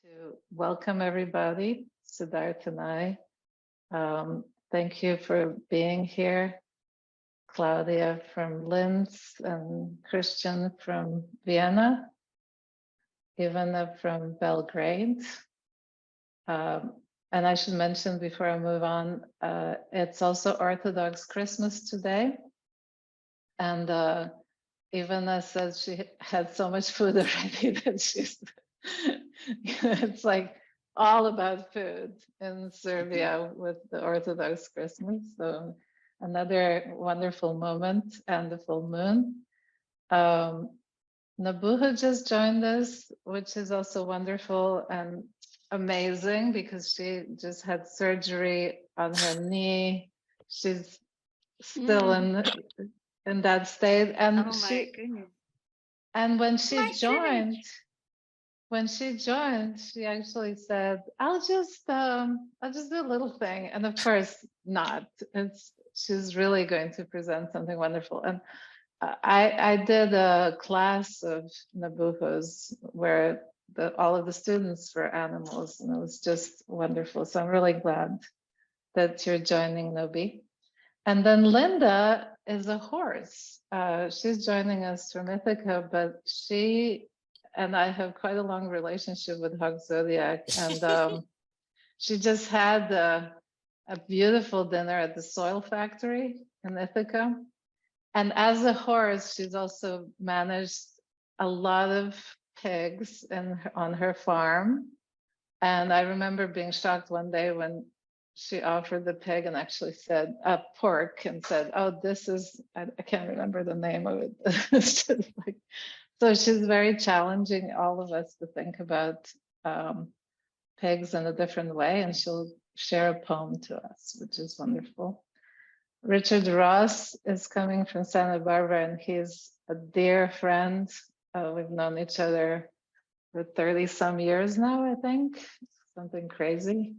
to welcome everybody, Siddharth and I. Thank you for being here. Claudia from Linz and Christian from Vienna, Ivana from Belgrade. And I should mention before I move on, it's also Orthodox Christmas today. And Ivana says she had so much food already that it's like all about food in Serbia with the Orthodox Christmas. So another wonderful moment and the full moon. Nabuha just joined us, which is also wonderful and amazing because she just had surgery on her knee. She's still in that state, and oh my goodness. And when she joined, she actually said, "I'll just do a little thing," and of course not. She's really going to present something wonderful. And I did a class of Nabucco's where all of the students were animals, and it was just wonderful. So I'm really glad that you're joining, Nobi. And then Linda is a horse. She's joining us from Ithaca, but she and I have quite a long relationship with Hog Zodiac. And she just had a beautiful dinner at the Soil Factory in Ithaca. And as a horse, she's also managed a lot of pigs on her farm. And I remember being shocked one day when she offered the pig and actually said pork and said, "Oh, this is," I can't remember the name of it. It's just like, so she's very challenging all of us to think about pigs in a different way, and she'll share a poem to us, which is wonderful. Richard Ross is coming from Santa Barbara, and he's a dear friend. We've known each other for 30 some years now, I think, something crazy.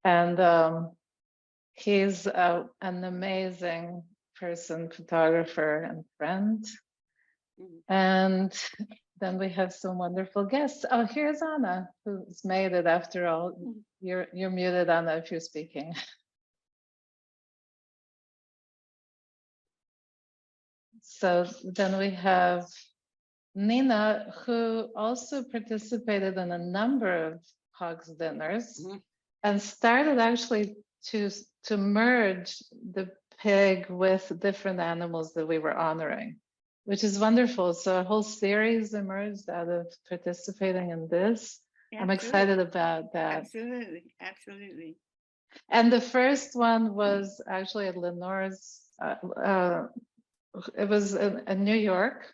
And he's an amazing person, photographer and friend. And then we have some wonderful guests. Oh, here's Anna, who's made it after all. You're muted, Anna, if you're speaking. So then we have Nina, who also participated in a number of Hogs dinners and started actually to merge the pig with different animals that we were honoring, which is wonderful. So a whole series emerged out of participating in this. Absolutely. I'm excited about that. Absolutely. And the first one was actually at Lenore's, it was in New York,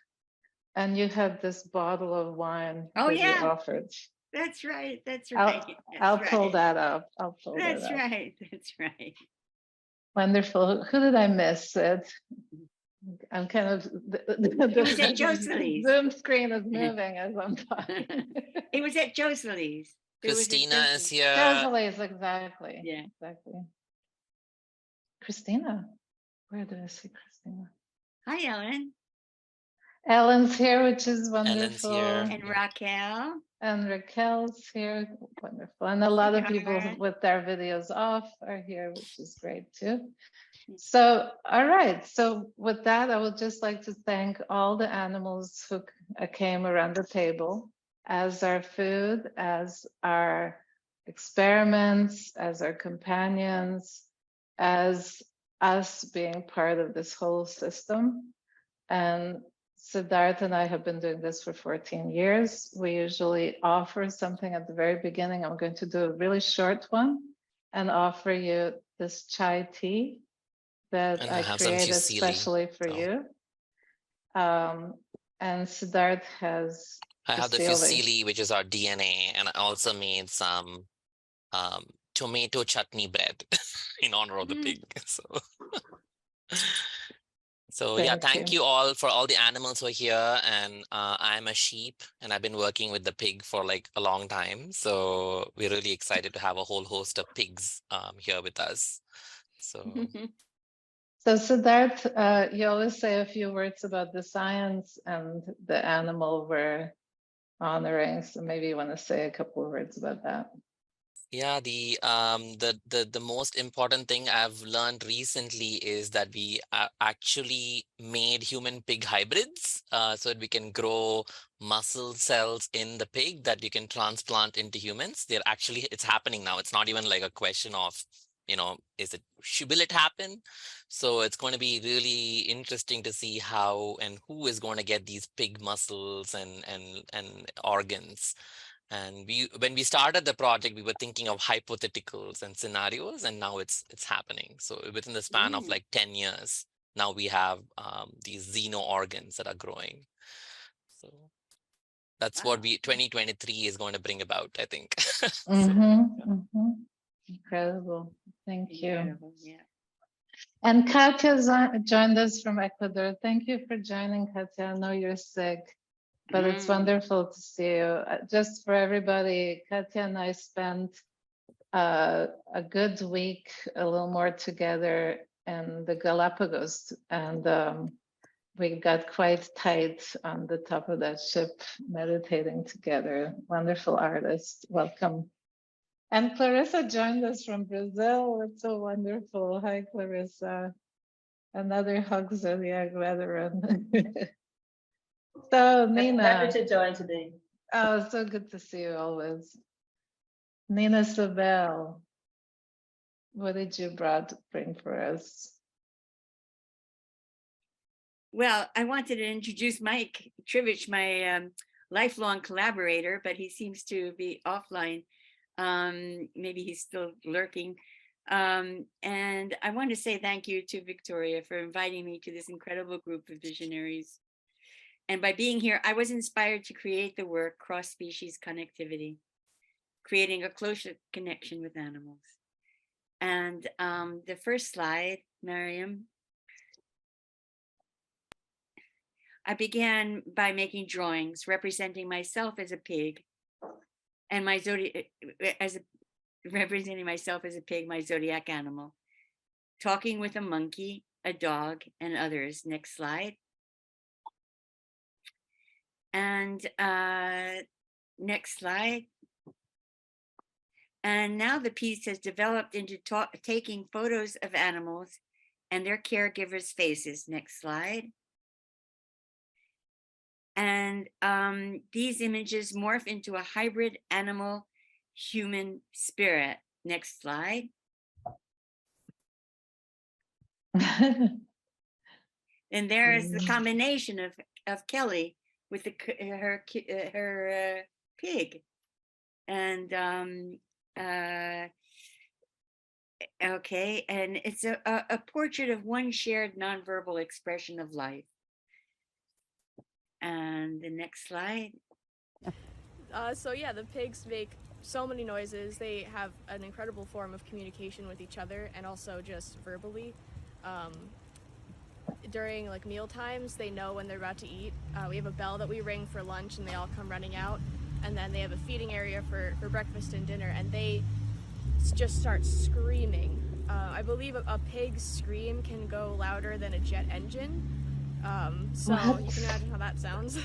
and you had this bottle of wine that you offered. That's right. I'll pull that up. That's right. Wonderful. Who did I miss? I'm kind of it was at Jocelyn's. Zoom screen is moving as I'm talking. It was at Jocelyn's. Christina is here. Jocelyn's, exactly. Yeah, exactly. Christina, where did I see Christina? Hi, Ellen. Ellen's here, which is wonderful. Ellen's here. And Raquel. And Raquel's here, wonderful. And a lot of people with their videos off are here, which is great too. So, all right. So with that, I would just like to thank all the animals who came around the table as our food, as our experiments, as our companions, as us being part of this whole system. And Siddharth and I have been doing this for 14 years. We usually offer something at the very beginning. I'm going to do a really short one and offer you this chai tea that I created especially for you. And Siddharth has I have the fusilli, which is our DNA, and I also made some tomato chutney bread in honor of the pig. So yeah, thank you all for all the animals who are here. And I'm a sheep, and I've been working with the pig for like a long time. So we're really excited to have a whole host of pigs here with us. So Siddharth, you always say a few words about the science and the animal we're honoring. So maybe you want to say a couple of words about that. Yeah, the most important thing I've learned recently is that we actually made human pig hybrids, so that we can grow muscle cells in the pig that you can transplant into humans. It's happening now. It's not even like a question of, will it happen? So it's going to be really interesting to see how and who is going to get these pig muscles and organs. And when we started the project, we were thinking of hypotheticals and scenarios, and now it's happening. So within the span of like 10 years, now we have these xeno organs that are growing. So that's what 2023 is going to bring about, I think. Incredible. Thank you. Incredible, yeah. And Katya's joined us from Ecuador. Thank you for joining, Katya. I know you're sick, but it's wonderful to see you. Just for everybody, Katya and I spent a good week, a little more together in the Galapagos, and we got quite tight on the top of that ship, meditating together. Wonderful artist. Welcome. And Clarissa joined us from Brazil. It's so wonderful. Hi, Clarissa. Another Hug Zodiac veteran. So, Nina. Happy to join today. Oh, so good to see you always. Nina Sabel, what did you bring for us? Well, I wanted to introduce Mike Trivich, my lifelong collaborator, but he seems to be offline. Maybe he's still lurking. And I want to say thank you to Victoria for inviting me to this incredible group of visionaries. And by being here, I was inspired to create the work Cross-Species Connectivity, creating a closer connection with animals. And the first slide, Miriam, I began by making drawings representing myself as a pig and my representing myself as a pig, my zodiac animal, talking with a monkey, a dog, and others. Next slide. And next slide. And now the piece has developed into taking photos of animals and their caregivers' faces. Next slide. And these images morph into a hybrid animal-human spirit. Next slide. And there is the combination of Kelly with her pig. And okay, and it's a portrait of one shared nonverbal expression of life. And the next slide. So yeah, the pigs make so many noises. They have an incredible form of communication with each other and also just verbally. During like meal times, they know when they're about to eat. We have a bell that we ring for lunch and they all come running out. And then they have a feeding area for breakfast and dinner, and they just start screaming. I believe a pig's scream can go louder than a jet engine. So you can imagine how that sounds.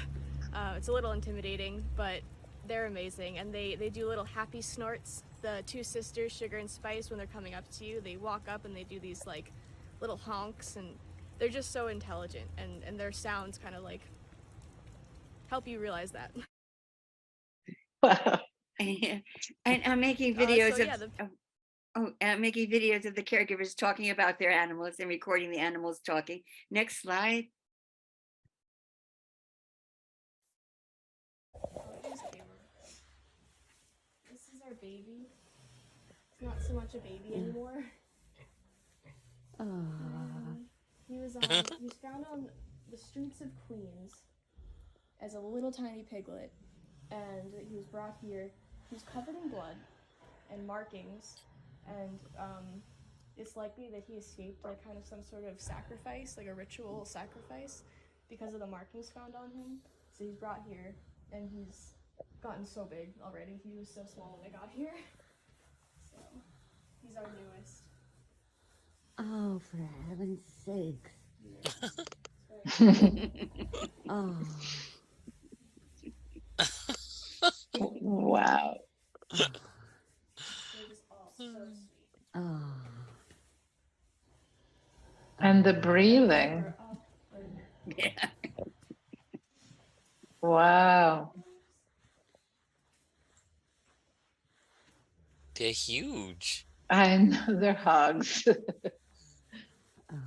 It's a little intimidating, but they're amazing. And they do little happy snorts. The two sisters, Sugar and Spice, when they're coming up to you, they walk up and they do these like little honks, and they're just so intelligent, and their sounds kind of like help you realize that. Wow. And I'm making videos making videos of the caregivers talking about their animals and recording the animals talking. Next slide. This is our baby. It's not so much a baby anymore. He was found on the streets of Queens as a little tiny piglet, and he was brought here. He was covered in blood and markings, and it's likely that he escaped like kind of some sort of sacrifice, like a ritual sacrifice, because of the markings found on him. So he's brought here, and he's gotten so big already. He was so small when I got here. So he's our newest. Oh, for heaven's sakes. Oh. Wow. They're just all so sweet. Oh. And the breathing. Yeah. Wow. They're huge. I know they're hogs. Oh.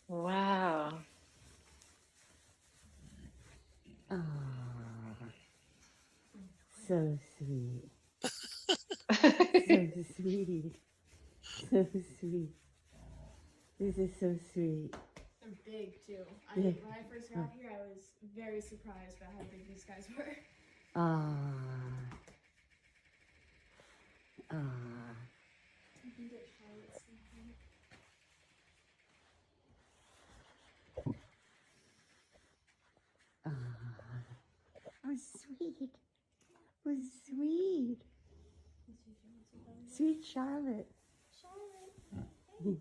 Wow. Oh. So sweet. So sweet. So sweet. This is so sweet. They're big too. Yeah. When I first got here, I was very surprised by how big these guys were. Ah. Ah. You can get Charlotte something. Ah. Oh, sweet. Oh, sweet. Sweet Charlotte. Charlotte.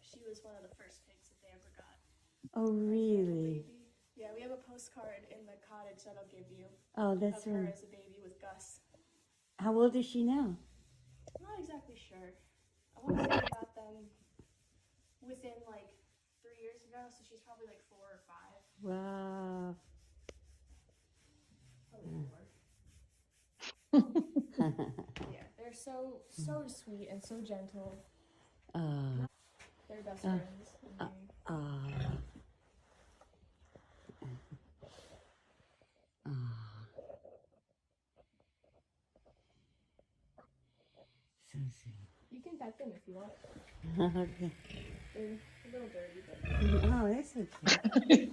She was one of the first pigs that they ever got. Oh, really? Baby. Yeah, we have a postcard in the cottage that I'll give you Oh, of that's her right. as a baby with Gus. How old is she now? I'm not exactly sure. I want to say we got them within like 3 years ago, so she's probably like 4 or 5. Wow. Probably 4. Yeah, they're so sweet and so gentle. They're best friends. So sweet. You can pet them if you want. Okay. They're a little dirty, but Oh, that's okay.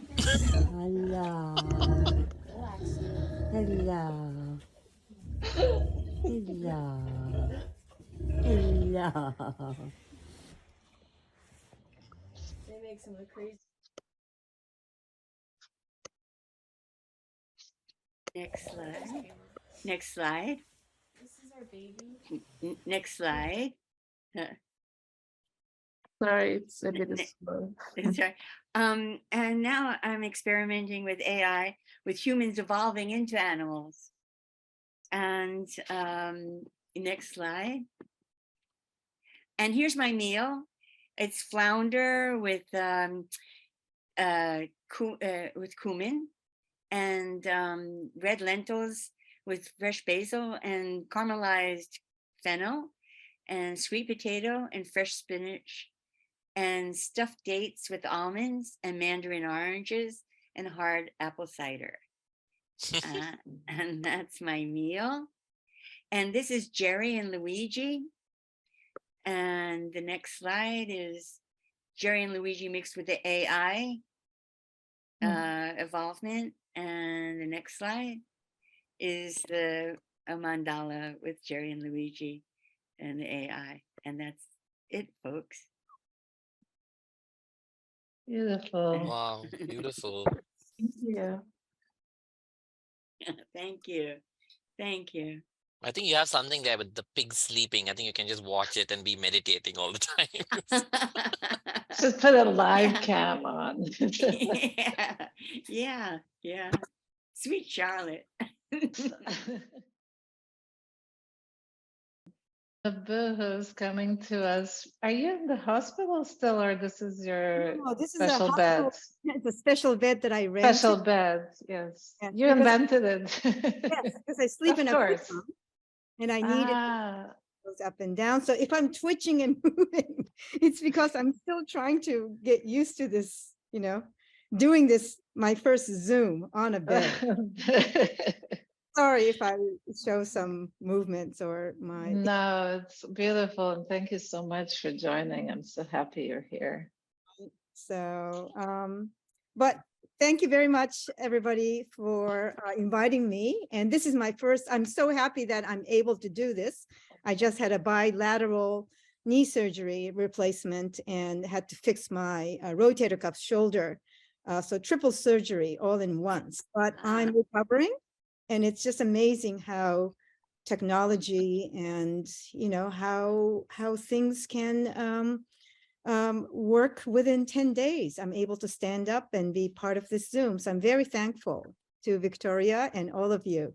Hello. relax. Hello. Hello. Hello. They make some of the crazy. Next slide. Next slide. This is our baby. Next slide. Sorry, it's a bit slow. Sorry. And now I'm experimenting with AI with humans evolving into animals. And next slide. And here's my meal. It's flounder with cumin and red lentils with fresh basil and caramelized fennel and sweet potato and fresh spinach and stuffed dates with almonds and mandarin oranges and hard apple cider. And that's my meal. And this is Jerry and Luigi. And the next slide is Jerry and Luigi mixed with the AI evolvement. And the next slide is a mandala with Jerry and Luigi and the AI. And that's it, folks. Beautiful. Wow, beautiful. Thank you. Thank you. Thank you. I think you have something there with the pig sleeping. I think you can just watch it and be meditating all the time. Just put a live cam on. Yeah. Sweet Charlotte. The boohoo's coming to us. Are you in the hospital still, or this is your No, this is special a bed? hospital. It's a special bed that I rented. Special bed, yes. Yes, You because- invented it. Yes, because I sleep Of in a course. bedroom, and I need it Ah, goes up and down. So if I'm twitching and moving, it's because I'm still trying to get used to this, doing this, my first Zoom on a bed. Sorry if I show some movements or my. No, it's beautiful. And thank you so much for joining. I'm so happy you're here. So, but thank you very much, everybody, for inviting me. And this is my first, I'm so happy that I'm able to do this. I just had a bilateral knee surgery replacement and had to fix my rotator cuff shoulder. So triple surgery all in once, but I'm recovering. And it's just amazing how technology and, you know, how things can work within 10 days. I'm able to stand up and be part of this Zoom. So I'm very thankful to Victoria and all of you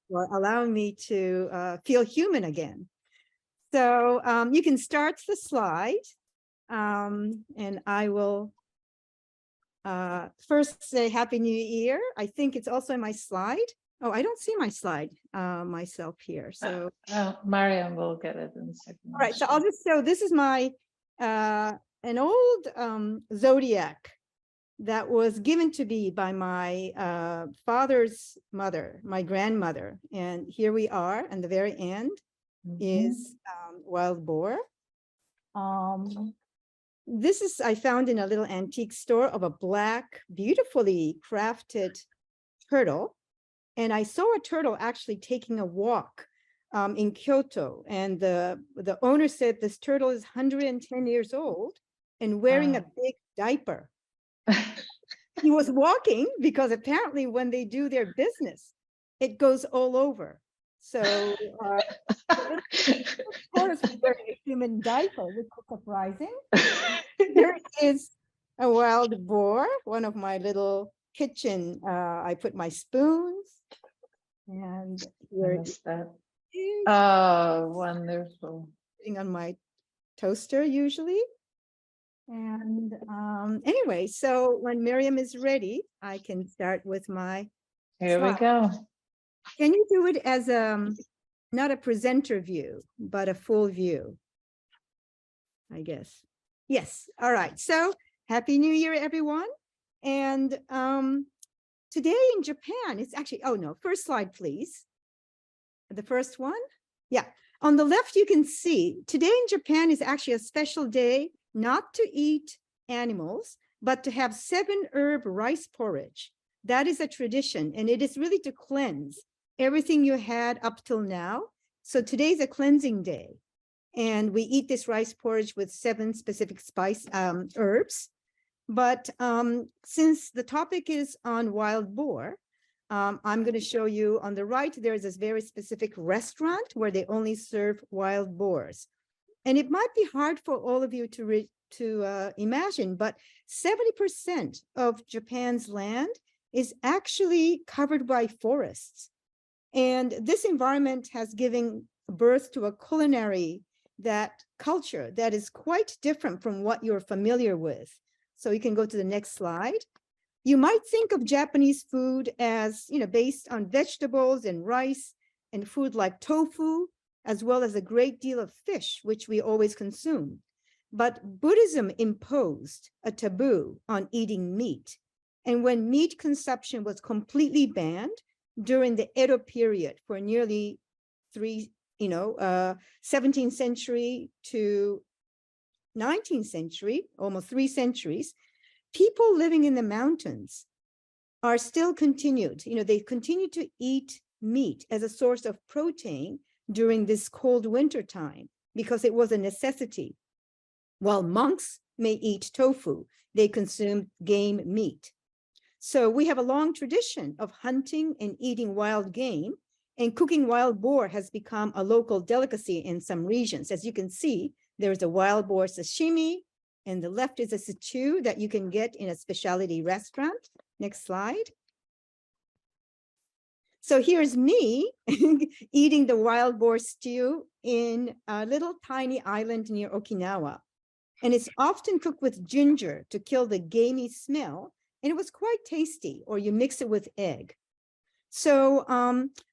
for allowing me to feel human again. So you can start the slide, and I will first say Happy New Year. I think it's also in my slide. Oh, I don't see my slide myself here. So Mariam will get it in a second. all right, so I'll just show, this is my an old zodiac that was given to me by my father's mother, my grandmother. And here we are, and the very end is wild boar. This is, I found in a little antique store of a black, beautifully crafted turtle. And I saw a turtle actually taking a walk in Kyoto. And the owner said this turtle is 110 years old and wearing a big diaper. He was walking because apparently when they do their business, it goes all over. So tortoise is wearing a human diaper, which is surprising. There is a wild boar, one of my little kitchen. I put my spoons, and here it is. Oh, wonderful. Sitting on my toaster usually. And anyway, so when Miriam is ready, I can start with my Here we slide. go. Can you do it as not a presenter view, but a full view? I guess. Yes. All right. So Happy New Year, everyone. And today in Japan, it's actually, oh no, first slide, please. The first one. Yeah. On the left, you can see today in Japan is actually a special day, not to eat animals, but to have 7-herb rice porridge. That is a tradition, and it is really to cleanse everything you had up till now. So today's a cleansing day, and we eat this rice porridge with 7 specific herbs. But since the topic is on wild boar, I'm going to show you on the right, there's this very specific restaurant where they only serve wild boars. And it might be hard for all of you to imagine, but 70% of Japan's land is actually covered by forests. And this environment has given birth to a culinary culture that is quite different from what you're familiar with. So you can go to the next slide. You might think of Japanese food as, you know, based on vegetables and rice and food like tofu, as well as a great deal of fish, which we always consume. But Buddhism imposed a taboo on eating meat. And when meat consumption was completely banned during the Edo period for nearly 17th century to 19th century, almost 3 centuries, people living in the mountains are still continued. You know, they continue to eat meat as a source of protein during this cold winter time because it was a necessity. While monks may eat tofu, they consume game meat. So we have a long tradition of hunting and eating wild game, and cooking wild boar has become a local delicacy in some regions. As you can see, there's a wild boar sashimi, and the left is a stew that you can get in a specialty restaurant. Next slide. So here's me eating the wild boar stew in a little tiny island near Okinawa. And it's often cooked with ginger to kill the gamey smell. And it was quite tasty, or you mix it with egg. So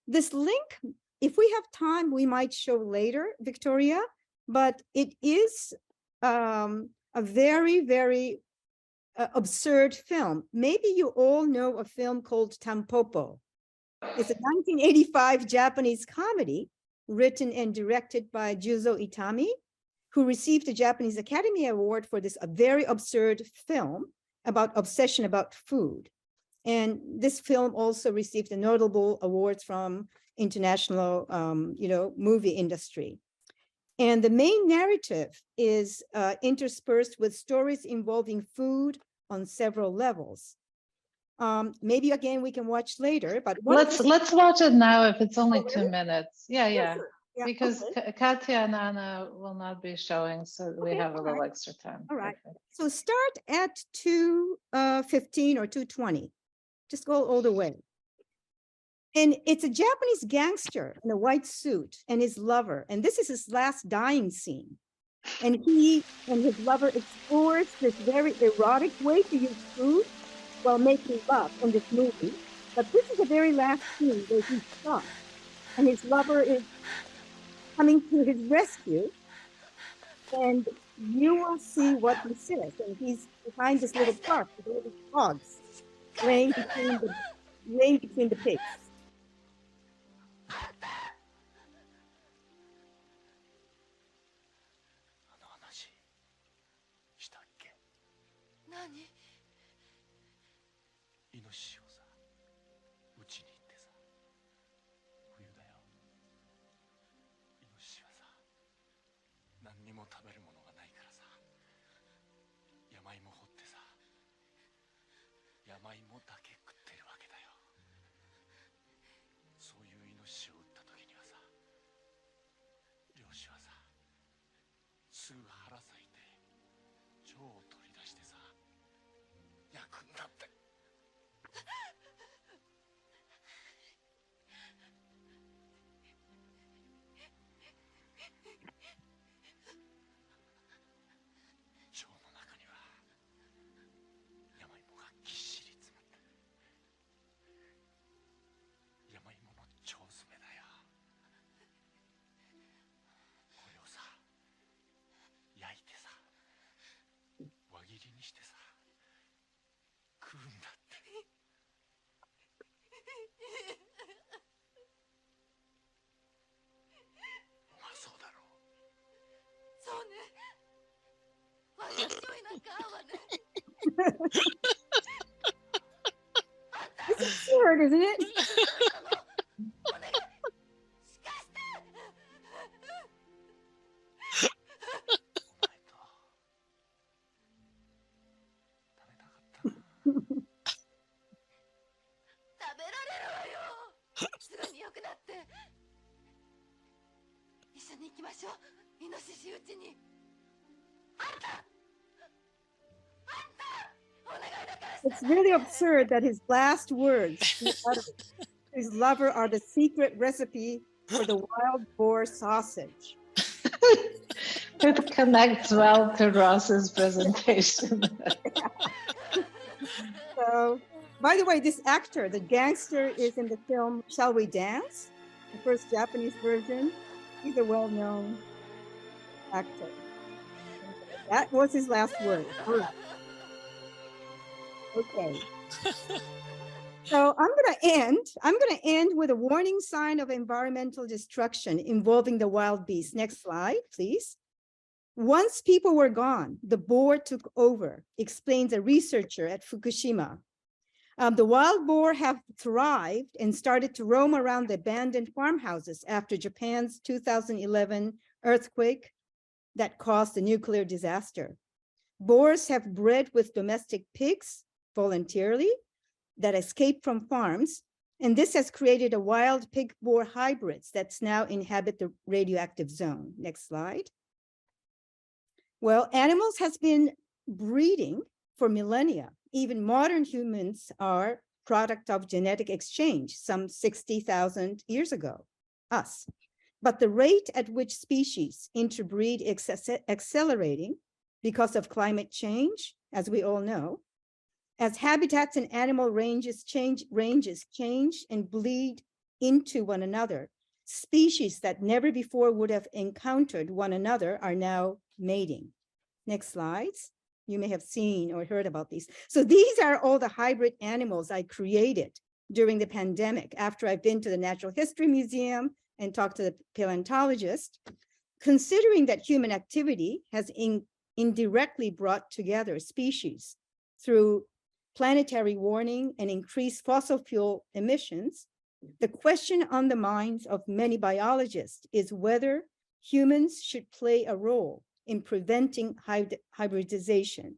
this link, if we have time, we might show later, Victoria, but it is a very, very absurd film. Maybe you all know a film called Tampopo. It's a 1985 Japanese comedy written and directed by Juzo Itami, who received the Japanese Academy Award for this very absurd film about obsession about food. And this film also received the notable awards from international, movie industry. And the main narrative is interspersed with stories involving food on several levels. Maybe again, we can watch later, but one of Let's watch it now if it's only Oh, 2 really? minutes. Yeah, yeah. sure. Yeah, Because okay. Katya and Anna will not be showing, so we Okay, have a all little right. extra time. All right. Perfect. So start at 2:15 or 2:20. Just go all the way. And it's a Japanese gangster in a white suit and his lover. And this is his last dying scene. And he and his lover explores this very erotic way to use food while making love in this movie. But this is the very last scene where he's stopped and his lover is coming to his rescue. And you will see what he says. And he's behind this little park with all these dogs laying between the pigs. イノシシをさ、うちに行ってさ、冬だよ。イノシシはさ、何にも食べるものがないからさ、山芋掘ってさ、山芋だけ食ってるわけだよ。そういうイノシシを撃った時にはさ、漁師はさ、すぐ腹裂いて腸を取り出してさ、焼くんだって。 腸の中には山芋がぎっしり詰まってる。山芋の腸詰めだよ。これをさ、焼いてさ、輪切りにしてさ、食うんだって。うまそうだろう。そうね。 It's absurd, isn't it? It's really absurd that his last words he uttered to his lover are the secret recipe for the wild boar sausage. It connects well to Ross's presentation. So, by the way, this actor, the gangster, is in the film Shall We Dance? The first Japanese version. He's a well-known actor. That was his last word. Okay. So I'm going to end with a warning sign of environmental destruction involving the wild beasts. Next slide, please. Once people were gone, the boar took over, explains a researcher at Fukushima. The wild boar have thrived and started to roam around the abandoned farmhouses after Japan's 2011 earthquake that caused the nuclear disaster. Boars have bred with domestic pigs voluntarily that escaped from farms, and this has created a wild pig boar hybrids that's now inhabit the radioactive zone. Next slide. Well, animals has been breeding for millennia. Even modern humans are product of genetic exchange some 60,000 years ago, us. But the rate at which species interbreed is accelerating because of climate change, as we all know. As habitats and animal ranges change and bleed into one another, species that never before would have encountered one another are now mating. Next slides. You may have seen or heard about these. So these are all the hybrid animals I created during the pandemic after I've been to the Natural History Museum and talked to the paleontologist. Considering that human activity has indirectly brought together species through planetary warming and increased fossil fuel emissions, the question on the minds of many biologists is whether humans should play a role in preventing hybridization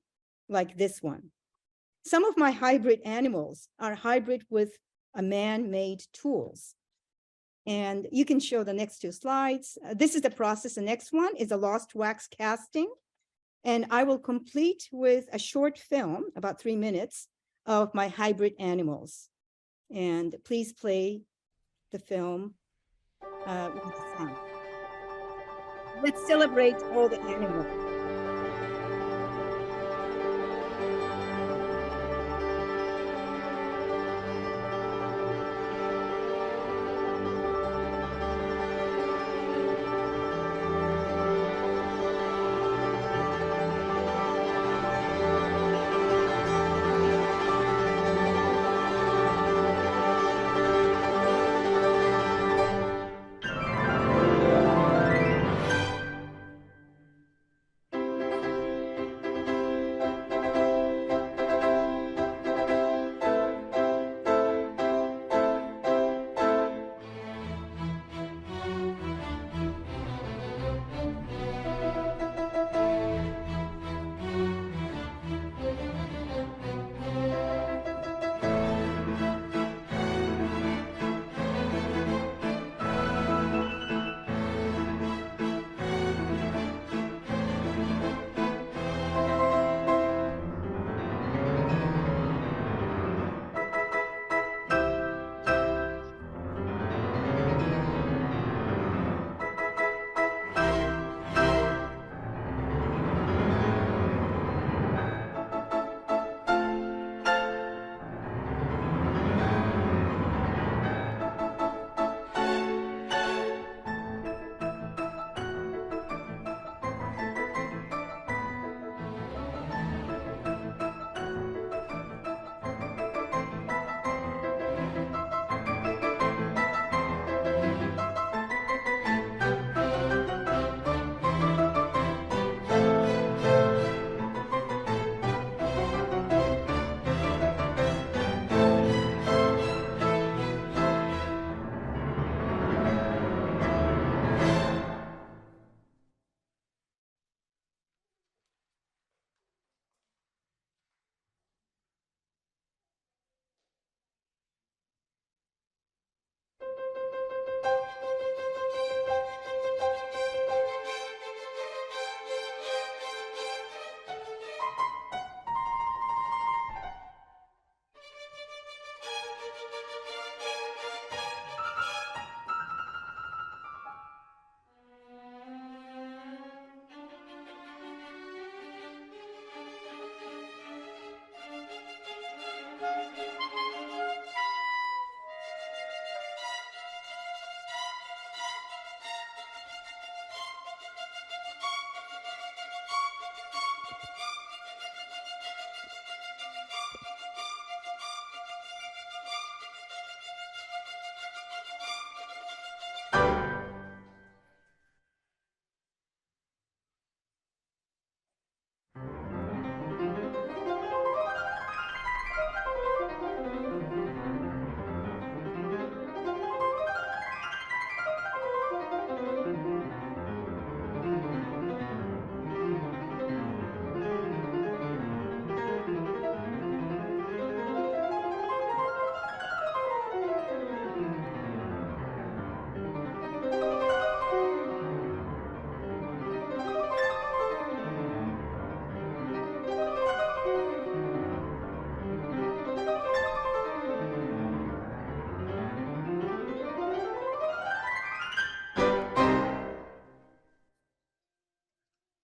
like this one. Some of my hybrid animals are hybrid with a man-made tools. And you can show the next two slides. This is the process. The next one is a lost wax casting. And I will complete with a short film, about 3 minutes, of my hybrid animals. And please play the film with the sound. Let's celebrate all the animals.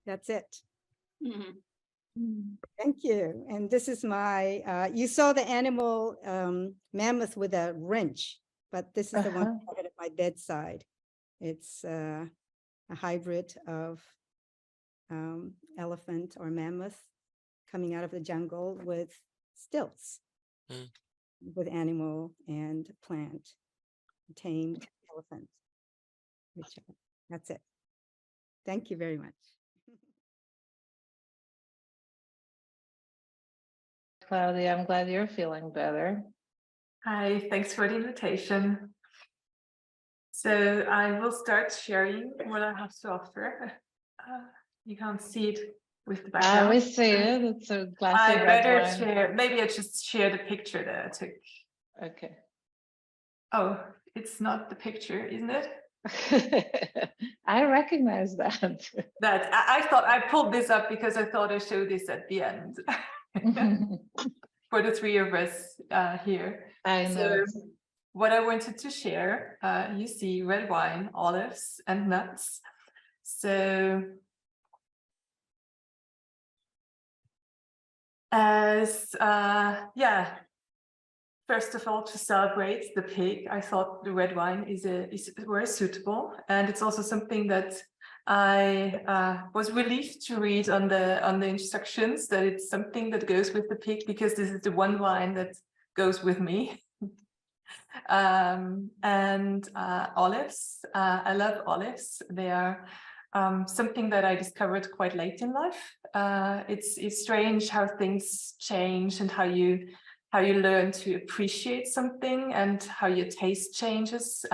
That's it. Thank you. And this is my, you saw the animal mammoth with a wrench, but this is the one I had at my bedside. It's a hybrid of elephant or mammoth coming out of the jungle with stilts, with animal and plant, tamed elephant. That's it. Thank you very much. Claudia, I'm glad you're feeling better. Hi, thanks for the invitation. So I will start sharing what I have to offer. You can't see it with the background. We see it. It's a glass I of red better wine. share. Maybe I just share the picture that I took. Okay. Oh, it's not the picture, isn't it? I recognize that. That I thought I pulled this up because I thought I showed this at the end for the three of us here. I know. So what I wanted to share, you see red wine, olives, and nuts. So as first of all, to celebrate the pig, I thought the red wine is very suitable, and it's also something that I was relieved to read on the instructions, that it's something that goes with the pig, because this is the one wine that goes with me. And olives, I love olives. They are something that I discovered quite late in life. It's strange how things change, and how you learn to appreciate something, and how your taste changes.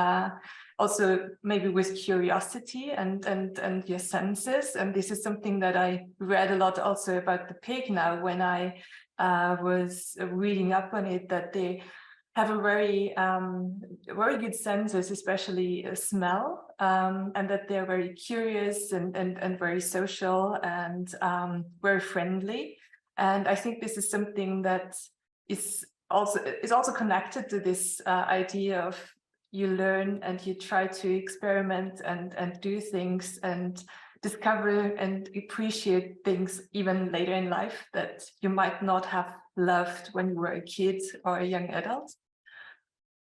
Also maybe with curiosity and your senses. And this is something that I read a lot also about the pig now, when I was reading up on it, that they have a very good senses, especially smell, and that they're very curious and very social, and very friendly. And I think this is something that is also connected to this idea of you learn and you try to experiment and do things and discover and appreciate things even later in life that you might not have loved when you were a kid or a young adult.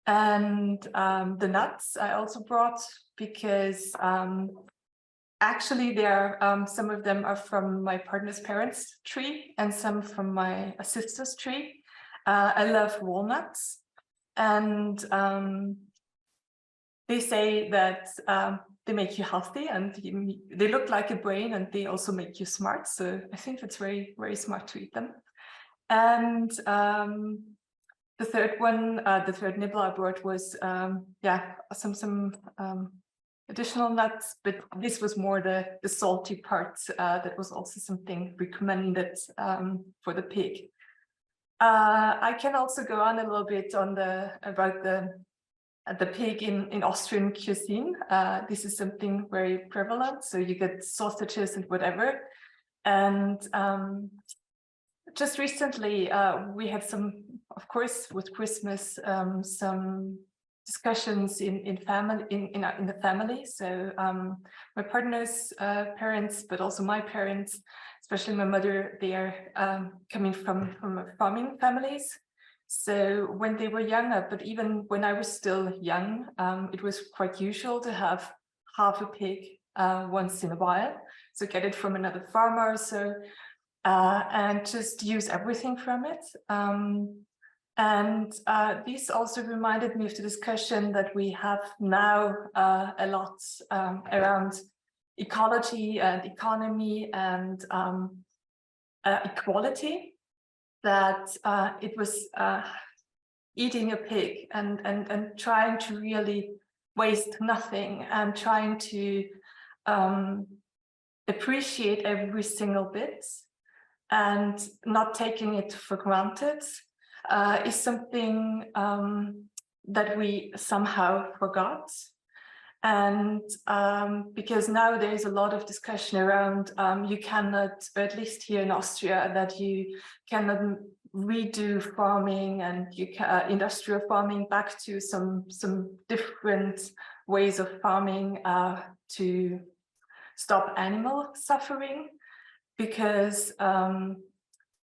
And the nuts I also brought because actually some of them are from my partner's parents' tree and some from my sister's tree. I love walnuts, and they say that they make you healthy, and they look like a brain, and they also make you smart. So I think it's very, very smart to eat them. And the third nibble I brought was some additional nuts, but this was more the salty part. That was also something recommended for the pig. I can also go on a little bit about the pig in Austrian cuisine. This is something very prevalent. So you get sausages and whatever. And just recently, we had some, of course, with Christmas, some discussions in the family. So my partner's parents, but also my parents, especially my mother, they are coming from farming families. So when they were younger, but even when I was still young, it was quite usual to have half a pig once in a while. So get it from another farmer. So and just use everything from it. And this also reminded me of the discussion that we have now a lot around ecology and economy and equality, that it was eating a pig and trying to really waste nothing, and trying to appreciate every single bit and not taking it for granted is something that we somehow forgot. And because now there is a lot of discussion around you cannot, or at least here in Austria, that you cannot redo farming and industrial farming back to some different ways of farming to stop animal suffering. Because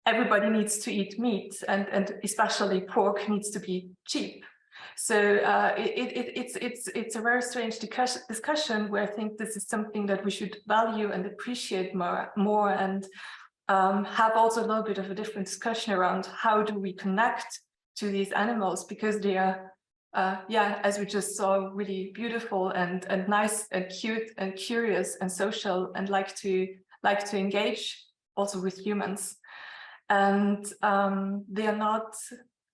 everybody needs to eat meat, and especially pork needs to be cheap. So it's a very strange discussion where I think this is something that we should value and appreciate more and have also a little bit of a different discussion around how do we connect to these animals, because they are as we just saw, really beautiful and nice and cute and curious and social, and like to engage also with humans. And they are not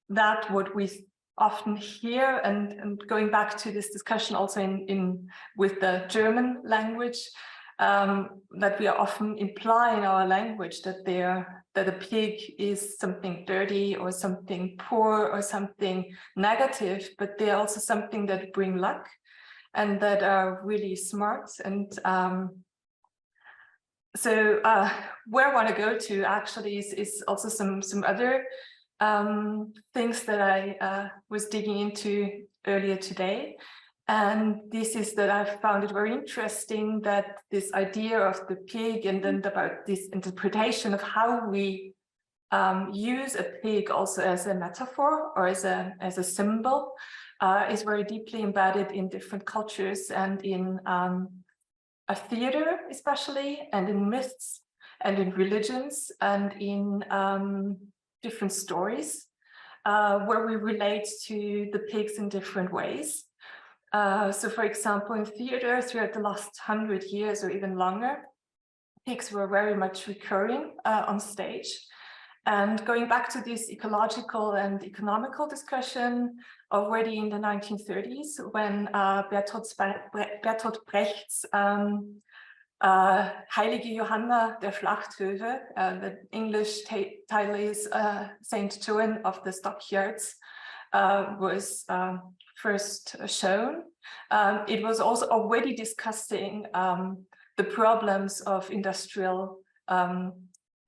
that what we often hear. And going back to this discussion also in with the German language, that we are often imply in our language that a pig is something dirty or something poor or something negative, but they're also something that bring luck and that are really smart. And so where I want to go to actually is also some other things that I was digging into earlier today. And this is that I found it very interesting that this idea of the pig and then about this interpretation of how we use a pig also as a metaphor or as a symbol is very deeply embedded in different cultures and in a theater especially, and in myths and in religions and in different stories where we relate to the pigs in different ways. So for example, in theater throughout the last 100 years or even longer, pigs were very much recurring on stage. And going back to this ecological and economical discussion already in the 1930s, when Bertolt Brecht's Heilige Johanna der Schlachthöfe, the English title is Saint Joan of the Stockyards, was first shown. It was also already discussing the problems of industrial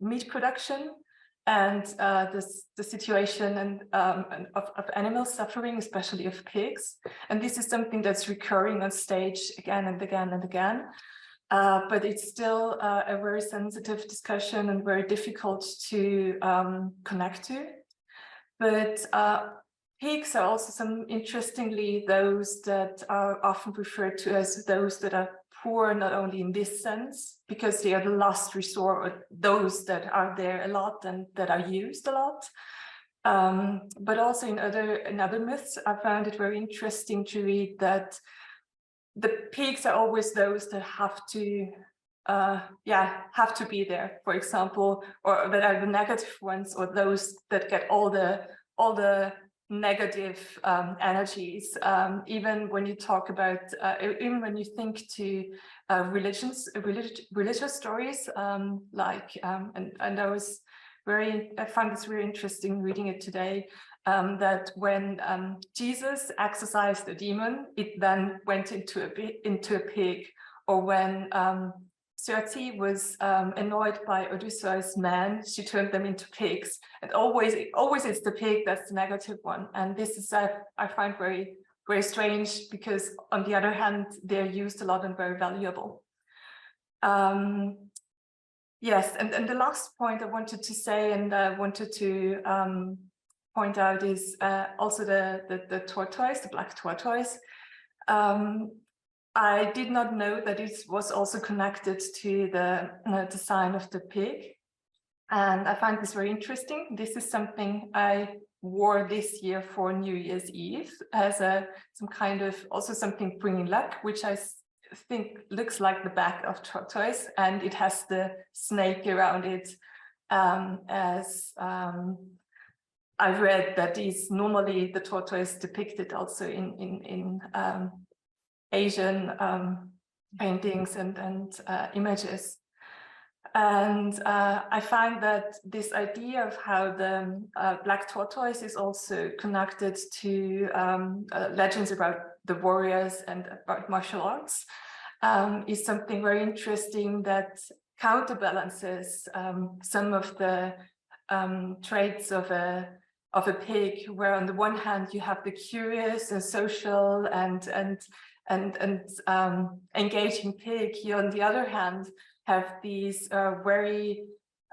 meat production and the situation and of animal suffering, especially of pigs. And this is something that's recurring on stage again and again and again. But it's still a very sensitive discussion and very difficult to connect to. But pigs are also interestingly, those that are often referred to as those that are poor, not only in this sense, because they are the last resort, or those that are there a lot and that are used a lot. But also in other myths, I found it very interesting to read that the pigs are always those that have to be there, for example, or that are the negative ones, or those that get all the negative energies. Even when you talk about, even when you think to religious stories, like, and I found this very interesting reading it today. That when Jesus exorcised a demon, it then went into a pig, or when Circe was annoyed by Odysseus' men, she turned them into pigs. And always it's the pig that's the negative one. And this is I find very, very strange, because on the other hand, they're used a lot and very valuable. Yes, and the last point I wanted to say and I wanted to point out is also the tortoise, the black tortoise. I did not know that it was also connected to the design of the pig. And I find this very interesting. This is something I wore this year for New Year's Eve as some kind of also something bringing luck, which I think looks like the back of tortoise, and it has the snake around it, as I've read that is normally the tortoise depicted also in Asian paintings and images. And I find that this idea of how the black tortoise is also connected to legends about the warriors and about martial arts is something very interesting that counterbalances some of the traits of a pig, where on the one hand you have the curious and social and engaging pig. You, on the other hand, have these very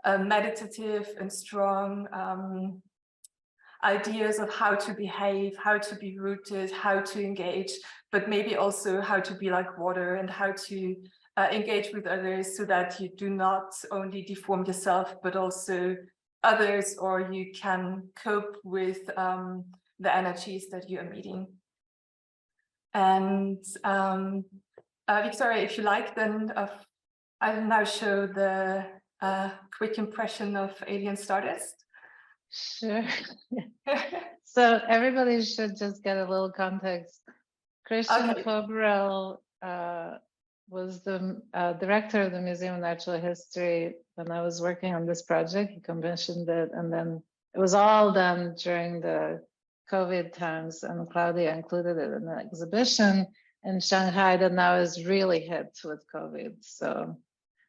meditative and strong ideas of how to behave, how to be rooted, how to engage, but maybe also how to be like water and how to engage with others, so that you do not only deform yourself, but also others, or you can cope with the energies that you are meeting. And Victoria, if you like, then I'll now show the quick impression of Alien Stardust. Sure. So everybody should just get a little context. Christian Okay. Cobrel was the director of the Museum of Natural History when I was working on this project. He commissioned it, and then it was all done during the COVID times, and Claudia included it in the exhibition in Shanghai that now is really hit with COVID. So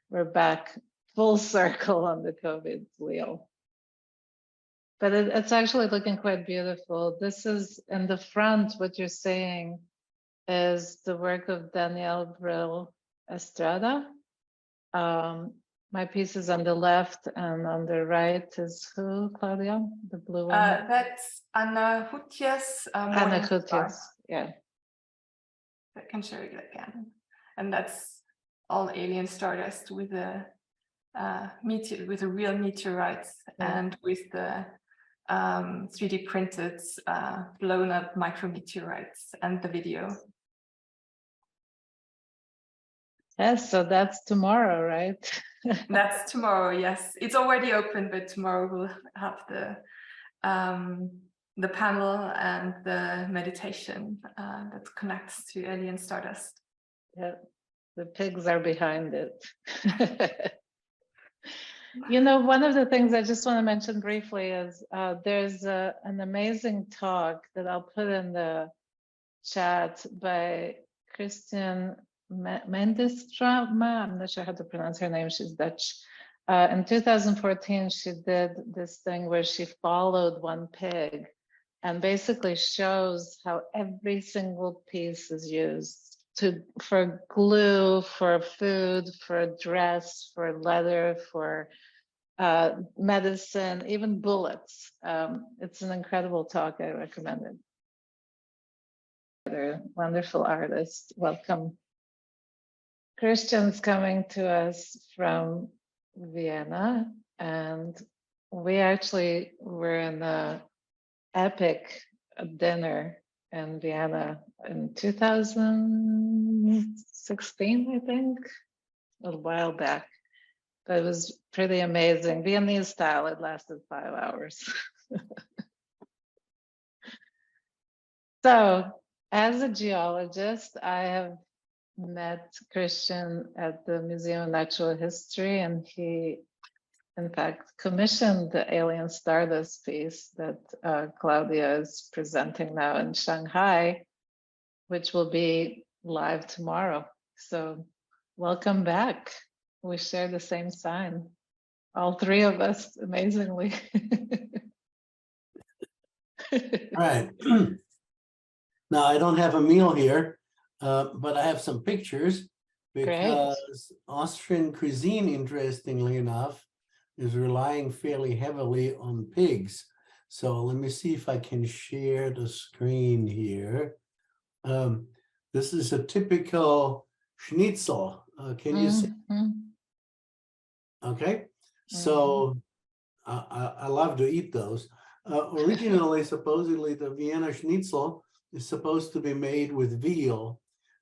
we're back full circle on the COVID wheel. But it's actually looking quite beautiful. This is in the front, what you're saying is the work of Daniel Brill Estrada. My piece is on the left, and on the right is who, Claudia? The blue one? That's Anna Hutjes. Anna Hutjes, yeah. I can show you again. And that's all alien stardust with a real meteorites, yeah, and with the 3D printed blown up micrometeorites and the video. Yes, so that's tomorrow, right? That's tomorrow, yes. It's already open, but tomorrow we'll have the panel and the meditation that connects to alien stardust. Yeah, the pigs are behind it. You know, one of the things I just want to mention briefly is there's an amazing talk that I'll put in the chat by Christian Mendestrama. I'm not sure how to pronounce her name. She's Dutch. In 2014, she did this thing where she followed one pig and basically shows how every single piece is used for glue, for food, for dress, for leather, for medicine, even bullets. It's an incredible talk. I recommend it. They're wonderful artists. Welcome. Christian's coming to us from Vienna, and we actually were in an epic dinner in Vienna in 2016, I think, a while back. But it was pretty amazing. Viennese style, it lasted 5 hours. So, as a geologist, I have met Christian at the Museum of Natural History, and he, in fact, commissioned the alien stardust piece that Claudia is presenting now in Shanghai, which will be live tomorrow. So welcome back. We share the same sign, all three of us, amazingly. Right. Now, I don't have a meal here, but I have some pictures because Austrian cuisine, interestingly enough, is relying fairly heavily on pigs. So let me see if I can share the screen here. This is a typical schnitzel. Can you see? Okay, so I love to eat those. Originally, supposedly, the Vienna schnitzel is supposed to be made with veal,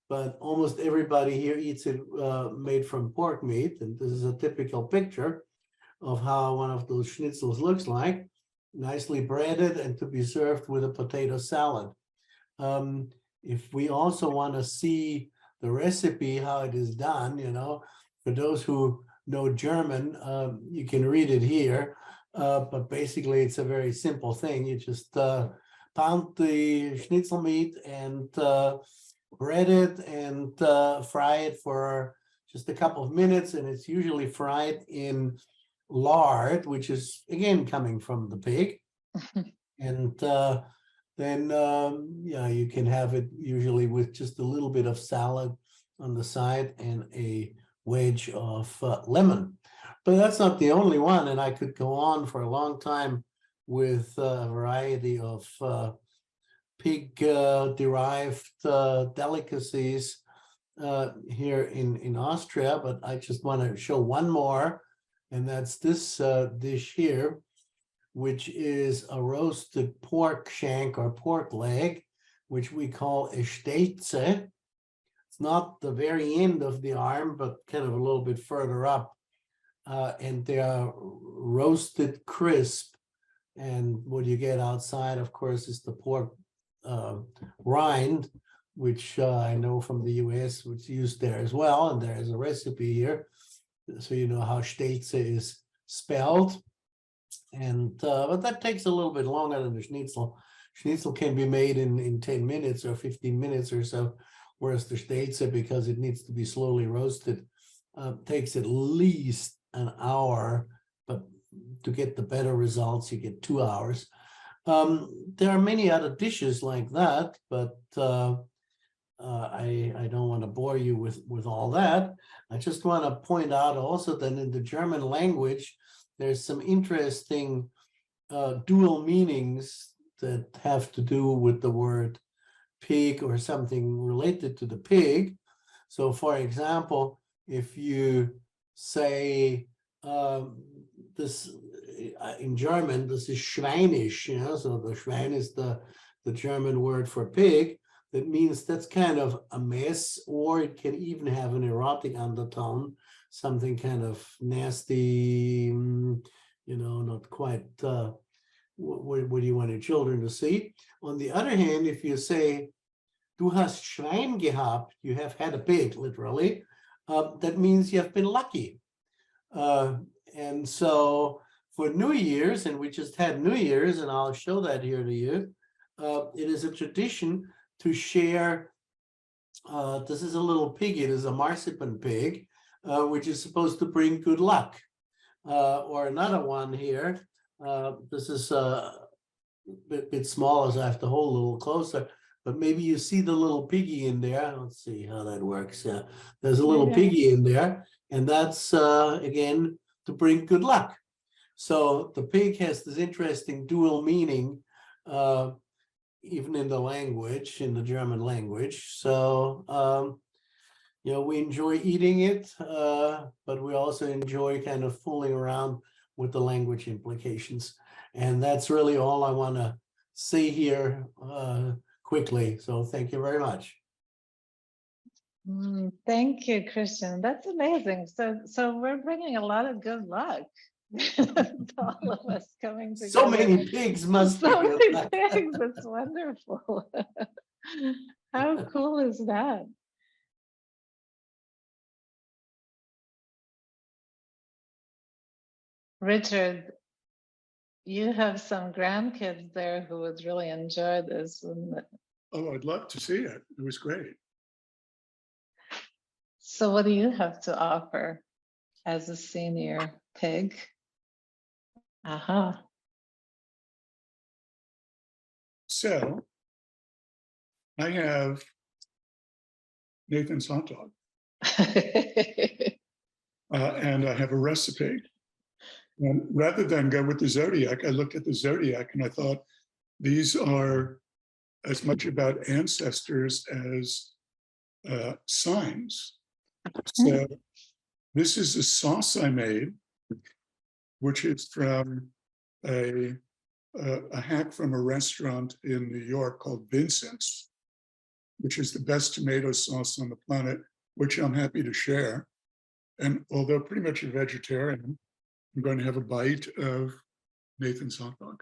but almost everybody here eats it made from pork meat. And this is a typical picture of how one of those schnitzels looks like, nicely breaded and to be served with a potato salad. If we also want to see the recipe, how it is done, you know, for those who know German, you can read it here. But basically, it's a very simple thing. You just pound the schnitzel meat and bread it and fry it for just a couple of minutes. And it's usually fried in lard, which is, again, coming from the pig. And then, yeah, you can have it usually with just a little bit of salad on the side and a wedge of lemon. But that's not the only one, and I could go on for a long time with a variety of pig-derived delicacies here in Austria, but I just want to show one more, and that's this dish here, which is a roasted pork shank or pork leg, which we call a Steize. It's not the very end of the arm, but kind of a little bit further up. And they are roasted crisp. And what you get outside, of course, is the pork rind which I know from the US, which is used there as well. And there is a recipe here, so you know how Steze is spelled. And but that takes a little bit longer than the schnitzel. Schnitzel can be made in 10 minutes or 15 minutes or so, whereas the Steze, because it needs to be slowly roasted, takes at least an hour, but to get the better results, you get 2 hours. There are many other dishes like that, but I don't want to bore you with all that. I just want to point out also that in the German language, there's some interesting dual meanings that have to do with the word pig or something related to the pig. So for example, if you say this in German, this is Schweinisch, you know, so the Schwein is the German word for pig. That means that's kind of a mess, or it can even have an erotic undertone, something kind of nasty, you know, not quite what do you want your children to see. On the other hand, if you say, du hast Schwein gehabt, you have had a pig, literally, that means you have been lucky. And so for New Year's, and we just had New Year's, and I'll show that here to you, it is a tradition to share, this is a little pig, it is a marzipan pig, which is supposed to bring good luck. Or another one here, this is a bit smaller, so I have to hold a little closer, but maybe you see the little piggy in there. Let's see how that works. There's a little piggy in there, and that's, again, to bring good luck. So the pig has this interesting dual meaning, even in the language, in the German language. So, you know, we enjoy eating it, but we also enjoy kind of fooling around with the language implications. And that's really all I want to say here quickly. So thank you very much. Thank you, Christian. That's amazing. So we're bringing a lot of good luck to all of us coming together. So many pigs must be. So many pigs. It's wonderful. How cool is that? Richard, you have some grandkids there who would really enjoy this, wouldn't it? Oh, I'd love to see it. It was great. So what do you have to offer as a senior pig? Aha. So I have Nathan's hot dog. And I have a recipe. And rather than go with the Zodiac, I looked at the Zodiac and I thought these are as much about ancestors as signs. So this is a sauce I made, which is from a hack from a restaurant in New York called Vincent's, which is the best tomato sauce on the planet, which I'm happy to share. And although pretty much a vegetarian, I'm going to have a bite of Nathan's hot dog.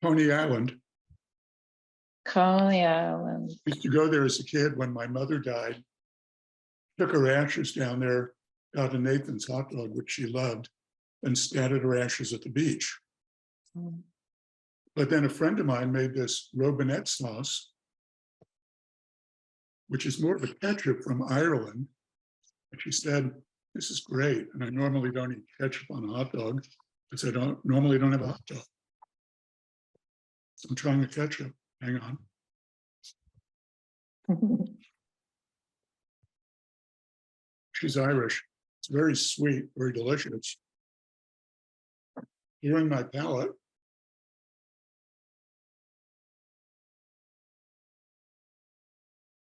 Coney Island. Coney Island. I used to go there as a kid when my mother died. Took her ashes down there, got a Nathan's hot dog, which she loved, and scattered her ashes at the beach. But then a friend of mine made this robinette sauce, which is more of a ketchup from Ireland. And she said, this is great. And I normally don't eat ketchup on a hot dog because I normally don't have a hot dog. So I'm trying the ketchup. Hang on. She's Irish. It's very sweet, very delicious. Hearing my palate.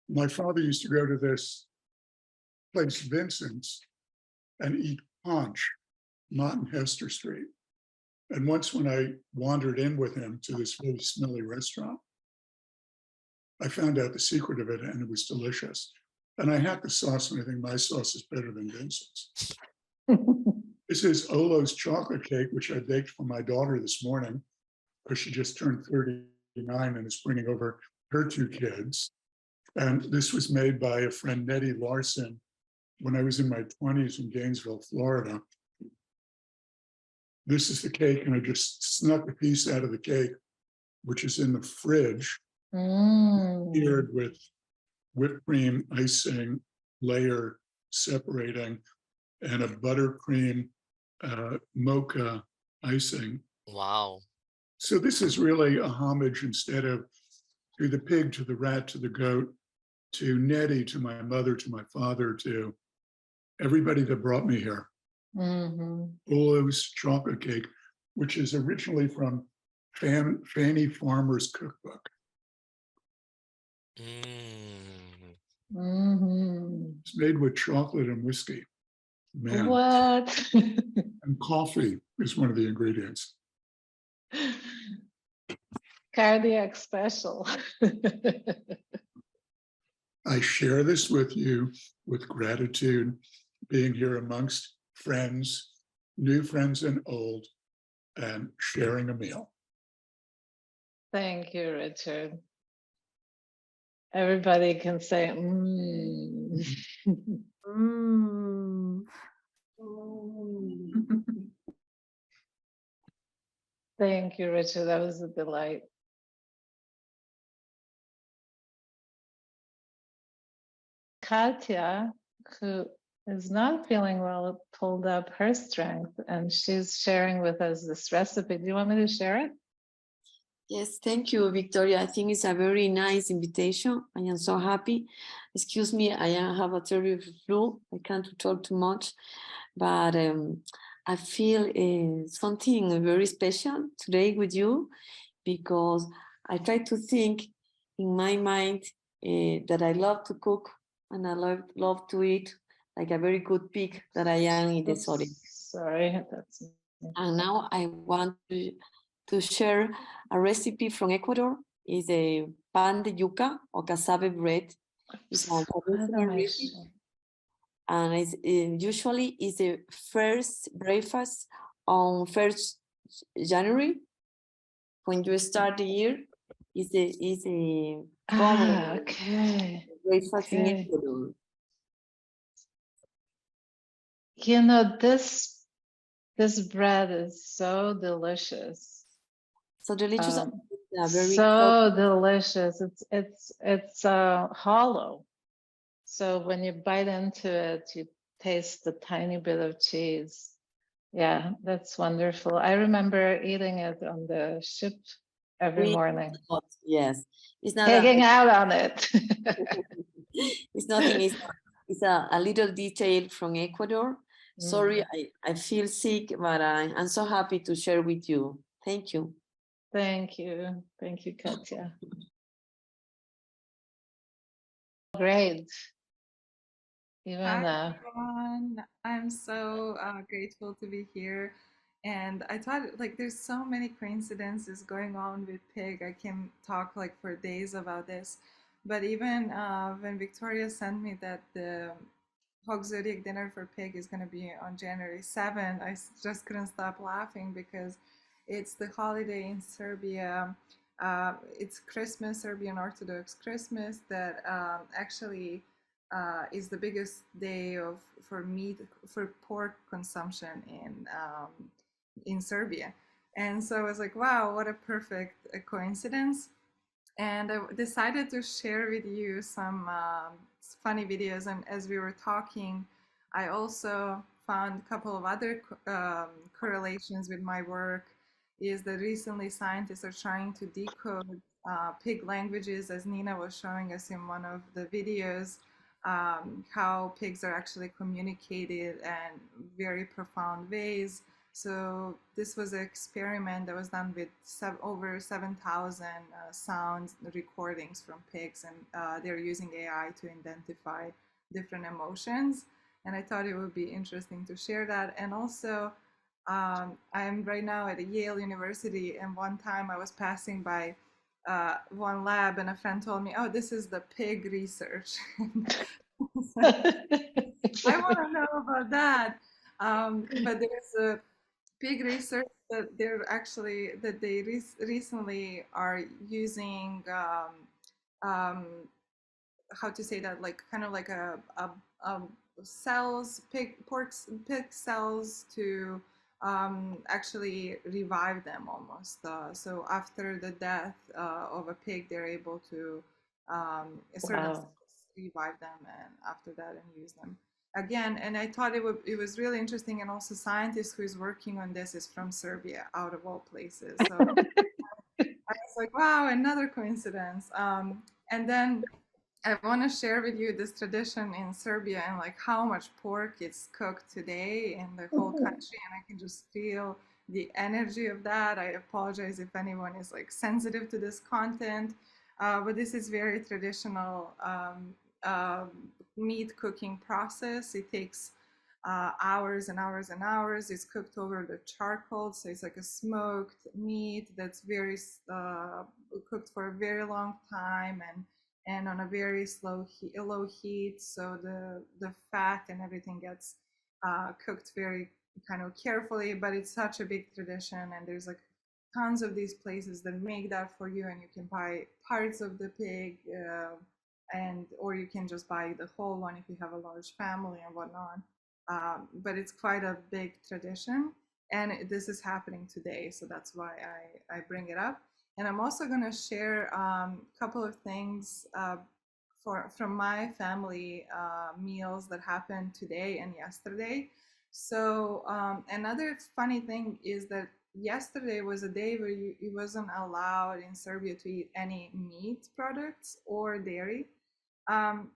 My father used to go to this place, Vincent's, and eat punch, not in Hester Street. And once when I wandered in with him to this really smelly restaurant, I found out the secret of it, and it was delicious. And I had the sauce, and I think my sauce is better than Vincent's. This is Olo's chocolate cake, which I baked for my daughter this morning, because she just turned 39 and is bringing over her 2 kids. And this was made by a friend, Nettie Larson, when I was in my 20s in Gainesville, Florida. This is the cake, and I just snuck a piece out of the cake, which is in the fridge, seared with whipped cream icing layer separating and a buttercream mocha icing. Wow. So this is really a homage, instead of to the pig, to the rat, to the goat, to Nettie, to my mother, to my father, to everybody that brought me here. Olo's chocolate cake, which is originally from Fannie Farmer's cookbook. It's made with chocolate and whiskey. Man. What? And coffee is one of the ingredients. Cardiac special. I share this with you with gratitude, being here amongst friends, new friends and old, and sharing a meal. Thank you, Richard. Everybody can say, Thank you, Richard. That was a delight. Katya, who is not feeling well, pulled up her strength, and she's sharing with us this recipe. Do you want me to share it? Yes, thank you, Victoria. I think it's a very nice invitation. I am so happy. Excuse me, I have a terrible flu. I can't talk too much, but I feel something very special today with you, because I try to think in my mind that I love to cook and I love to eat like a very good pig that I am in the soil. Sorry, that's. And now I want to share a recipe from Ecuador. Is a pan de yuca or cassava bread. It's a traditional recipe, and it's usually is the first breakfast on 1st January when you start the year. Is a common breakfast in Ecuador. You know, this bread is so delicious. So delicious. So delicious. It's hollow. So when you bite into it, you taste the tiny bit of cheese. Yeah, that's wonderful. I remember eating it on the ship every morning. Yes, it's not hanging out on it. It's nothing. It's a little detail from Ecuador. Sorry, I feel sick, but I'm so happy to share with you. Thank you. Thank you. Thank you, Katya. Great. Hi, everyone. I'm so grateful to be here. And I thought, like, there's so many coincidences going on with pig. I can talk like for days about this. But even when Victoria sent me that the Hog Zodiac dinner for pig is going to be on January 7th, I just couldn't stop laughing because it's the holiday in Serbia. It's Christmas, Serbian Orthodox Christmas, that actually is the biggest day for pork consumption in Serbia. And so I was like, wow, what a perfect coincidence. And I decided to share with you some funny videos. And as we were talking, I also found a couple of other correlations with my work. Is that recently scientists are trying to decode pig languages, as Nina was showing us in one of the videos, how pigs are actually communicated in very profound ways. So this was an experiment that was done with over 7,000 sound recordings from pigs, and they're using AI to identify different emotions. And I thought it would be interesting to share that. And also, I'm right now at Yale University, and one time I was passing by one lab, and a friend told me, "Oh, this is the pig research." I want to know about that. But there's a big research that they recently are using um, how to say that, like kind of like a cells pig cells to actually revive them almost. So after the death of a pig, they're able to certain Wow. cells revive them, and after that and use them again. And I thought it was really interesting, and also scientist who is working on this is from Serbia, out of all places. So I was like, wow, another coincidence. And then I want to share with you this tradition in Serbia and like how much pork is cooked today in the whole country, and I can just feel the energy of that. I apologize if anyone is like sensitive to this content, but this is very traditional uh, meat cooking process. It takes hours and hours and hours. It's cooked over the charcoal, so it's like a smoked meat that's very cooked for a very long time, and on a very low heat, so the fat and everything gets cooked very kind of carefully. But it's such a big tradition, and there's like tons of these places that make that for you, and you can buy parts of the pig, and or you can just buy the whole one if you have a large family and whatnot. But it's quite a big tradition, and this is happening today, so that's why I bring it up. And I'm also going to share a couple of things from my family meals that happened today and yesterday. So another funny thing is that yesterday was a day where it wasn't allowed in Serbia to eat any meat products or dairy. Um,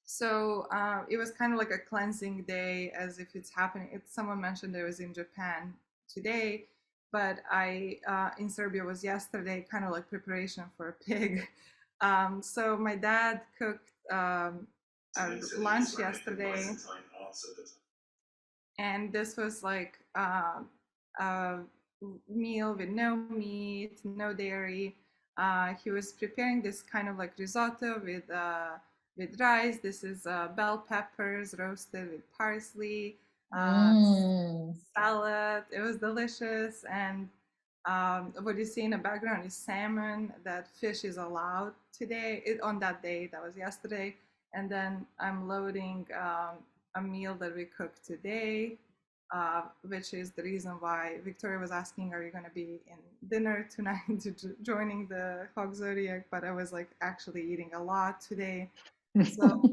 so it was kind of like a cleansing day, as if it's happening. Someone mentioned it was in Japan today, but in Serbia was yesterday, kind of like preparation for a pig. So my dad cooked a lunch yesterday, and this was like a meal with no meat, no dairy. He was preparing this kind of like risotto with rice. This is bell peppers roasted with parsley, salad. It was delicious. And what you see in the background is salmon. That fish is allowed today, on that day, that was yesterday. And then I'm loading a meal that we cooked today, which is the reason why Victoria was asking, are you going to be in dinner tonight joining the Hog Zodiac? But I was like actually eating a lot today. So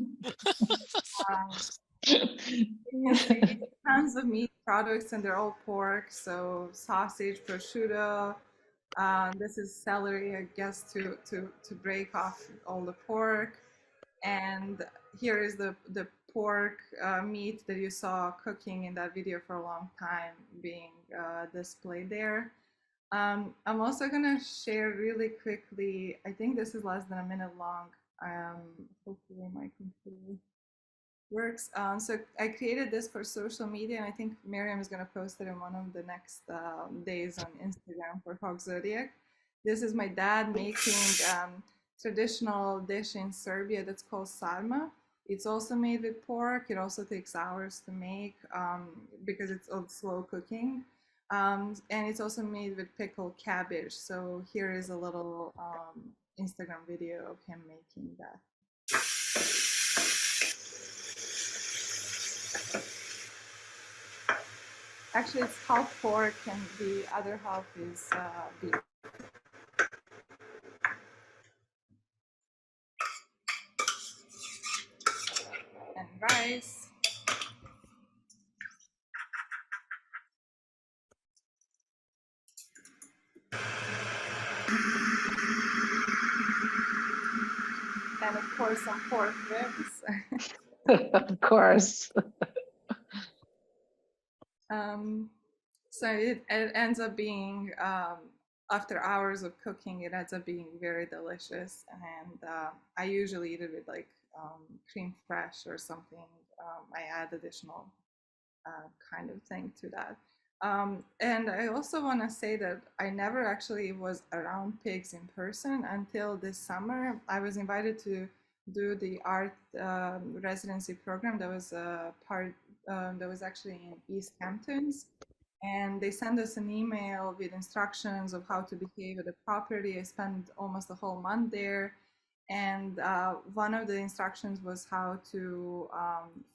tons of meat products, and they're all pork. So sausage, prosciutto. This is celery, I guess, to break off all the pork. And here is the pork meat that you saw cooking in that video for a long time being displayed there. I'm also gonna share really quickly, I think this is less than a minute long. Hopefully my computer works. So I created this for social media, and I think Miriam is gonna post it in one of the next days on Instagram for Hog Zodiac. This is my dad making traditional dish in Serbia that's called sarma. It's also made with pork. It also takes hours to make because it's slow cooking. And it's also made with pickled cabbage. So here is a little Instagram video of him making that. Actually, it's half pork and the other half is beef. And rice. And of course, some pork ribs. Of course. So it ends up being, after hours of cooking, it ends up being very delicious. And I usually eat it with like cream fresh or something. I add additional kind of thing to that. And I also want to say that I never actually was around pigs in person until this summer. I was invited to do the art residency program that was part that was actually in East Hamptons. And they sent us an email with instructions of how to behave at the property. I spent almost a whole month there. And one of the instructions was how to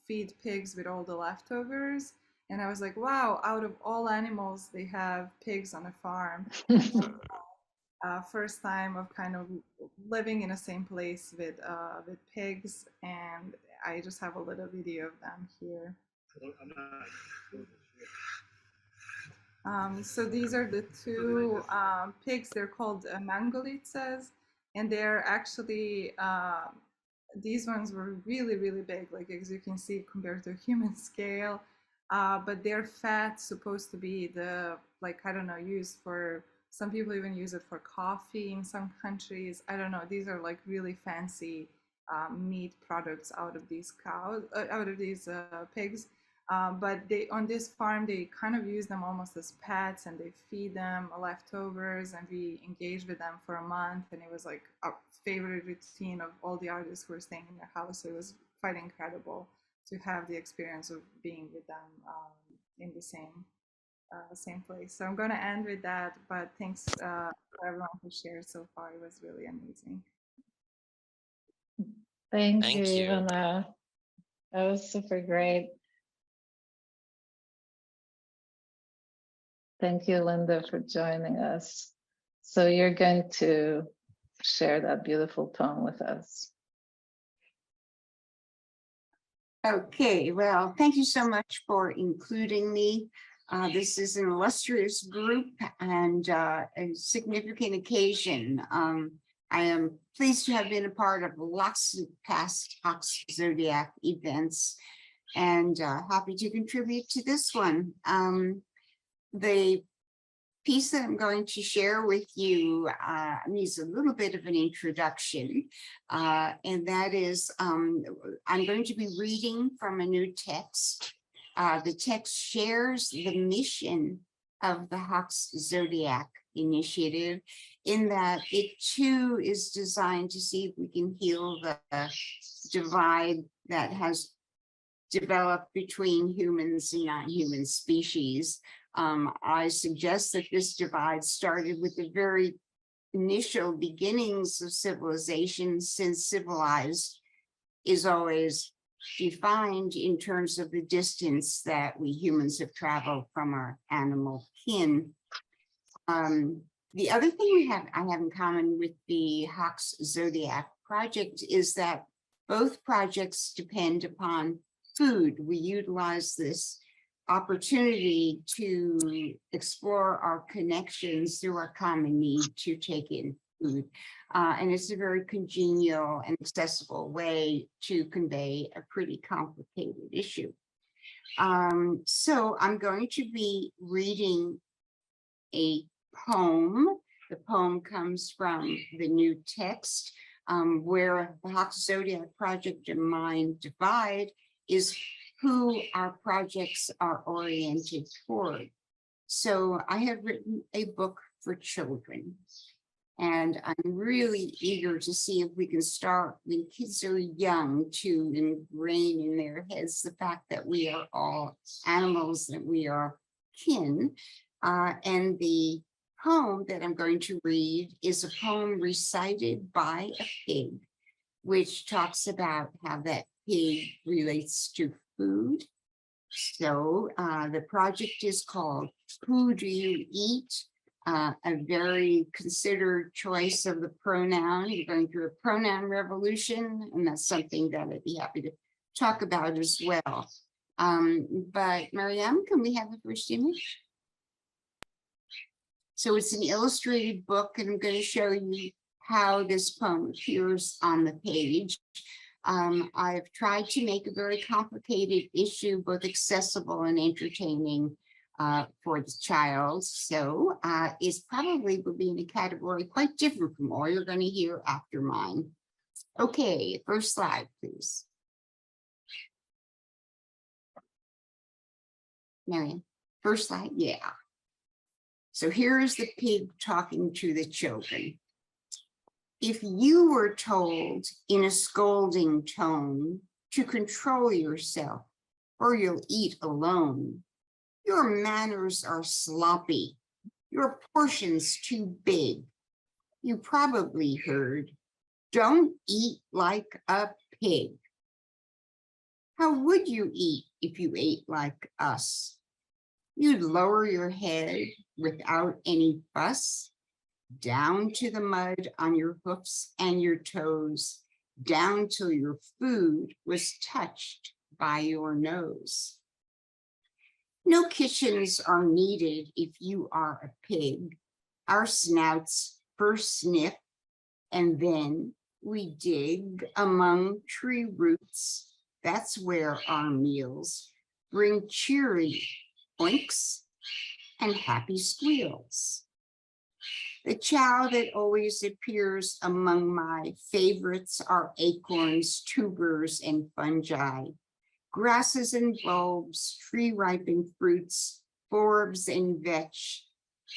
feed pigs with all the leftovers. And I was like, wow, out of all animals, they have pigs on a farm. First time of kind of living in the same place with pigs, and I just have a little video of them here. So these are the two pigs. They're called mangolitsas, and they're actually these ones were really, really big, like as you can see compared to a human scale. But their fat's supposed to be the, like, I don't know, used for, some people even use it for coffee in some countries. I don't know. These are like really fancy meat products out of these cows, out of these pigs. But they, on this farm, they kind of use them almost as pets, and they feed them leftovers, and we engaged with them for a month, and it was like a favorite routine of all the artists who were staying in their house. So it was quite incredible to have the experience of being with them in the same place. So I'm going to end with that, but thanks for everyone who shared so far. It was really amazing. Thank Thank you, you. Ivana. That was super great. Thank you, Linda, for joining us. So you're going to share that beautiful poem with us. Okay, well, thank you so much for including me. This is an illustrious group and a significant occasion. I am pleased to have been a part of lots of past Hawks Zodiac events and happy to contribute to this one. The piece that I'm going to share with you needs a little bit of an introduction, and that is I'm going to be reading from a new text. The text shares the mission of the Hawks Zodiac Initiative, in that it too is designed to see if we can heal the divide that has developed between humans and non-human species. I suggest that this divide started with the very initial beginnings of civilization, since civilized is always defined in terms of the distance that we humans have traveled from our animal kin. The other thing I have in common with the Hawks Zodiac project is that both projects depend upon food. We utilize this opportunity to explore our connections through our common need to take in food. And it's a very congenial and accessible way to convey a pretty complicated issue. So I'm going to be reading a poem. The poem comes from the new text, where the Hawks Zodiac Project and Mind divide is who our projects are oriented toward. So I have written a book for children, and I'm really eager to see if we can start when kids are young to ingrain in their heads the fact that we are all animals, that we are kin. And the poem that I'm going to read is a poem recited by a pig, which talks about how that pig relates to food. So the project is called Who Do You Eat? A very considered choice of the pronoun. We're going through a pronoun revolution, and that's something that I'd be happy to talk about as well. But Mariam, can we have the first image? So it's an illustrated book, and I'm going to show you how this poem appears on the page. I've tried to make a very complicated issue both accessible and entertaining for the child. So it's probably will be in a category quite different from all you're going to hear after mine. Okay, first slide, please. Marian, first slide, yeah. So here is the pig talking to the children. If you were told in a scolding tone to control yourself, or you'll eat alone. Your manners are sloppy, your portions too big. You probably heard, don't eat like a pig. How would you eat if you ate like us? You'd lower your head without any fuss, down to the mud on your hoofs and your toes, down till your food was touched by your nose. No kitchens are needed if you are a pig. Our snouts first sniff, and then we dig among tree roots. That's where our meals bring cheery oinks and happy squeals. The chow that always appears among my favorites are acorns, tubers, and fungi, grasses and bulbs, tree-ripened fruits, forbs and vetch,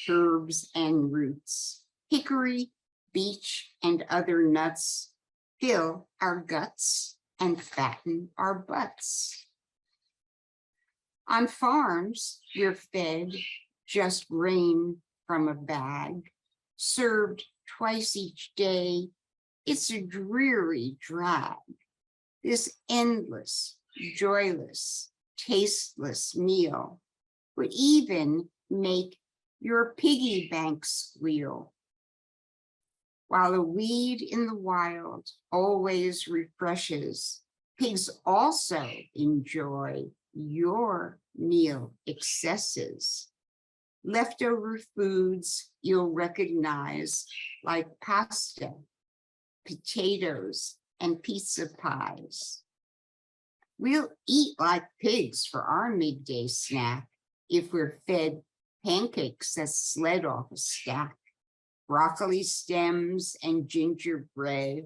herbs and roots. Hickory, beech, and other nuts fill our guts and fatten our butts. On farms, we're fed just grain from a bag, served twice each day. It's a dreary drag. This endless, joyless, tasteless meal would even make your piggy bank squeal. While a weed in the wild always refreshes, pigs also enjoy your meal excesses. Leftover foods you'll recognize like pasta, potatoes, and pizza pies. We'll eat like pigs for our midday snack if we're fed pancakes that sled off a stack, broccoli stems and gingerbread,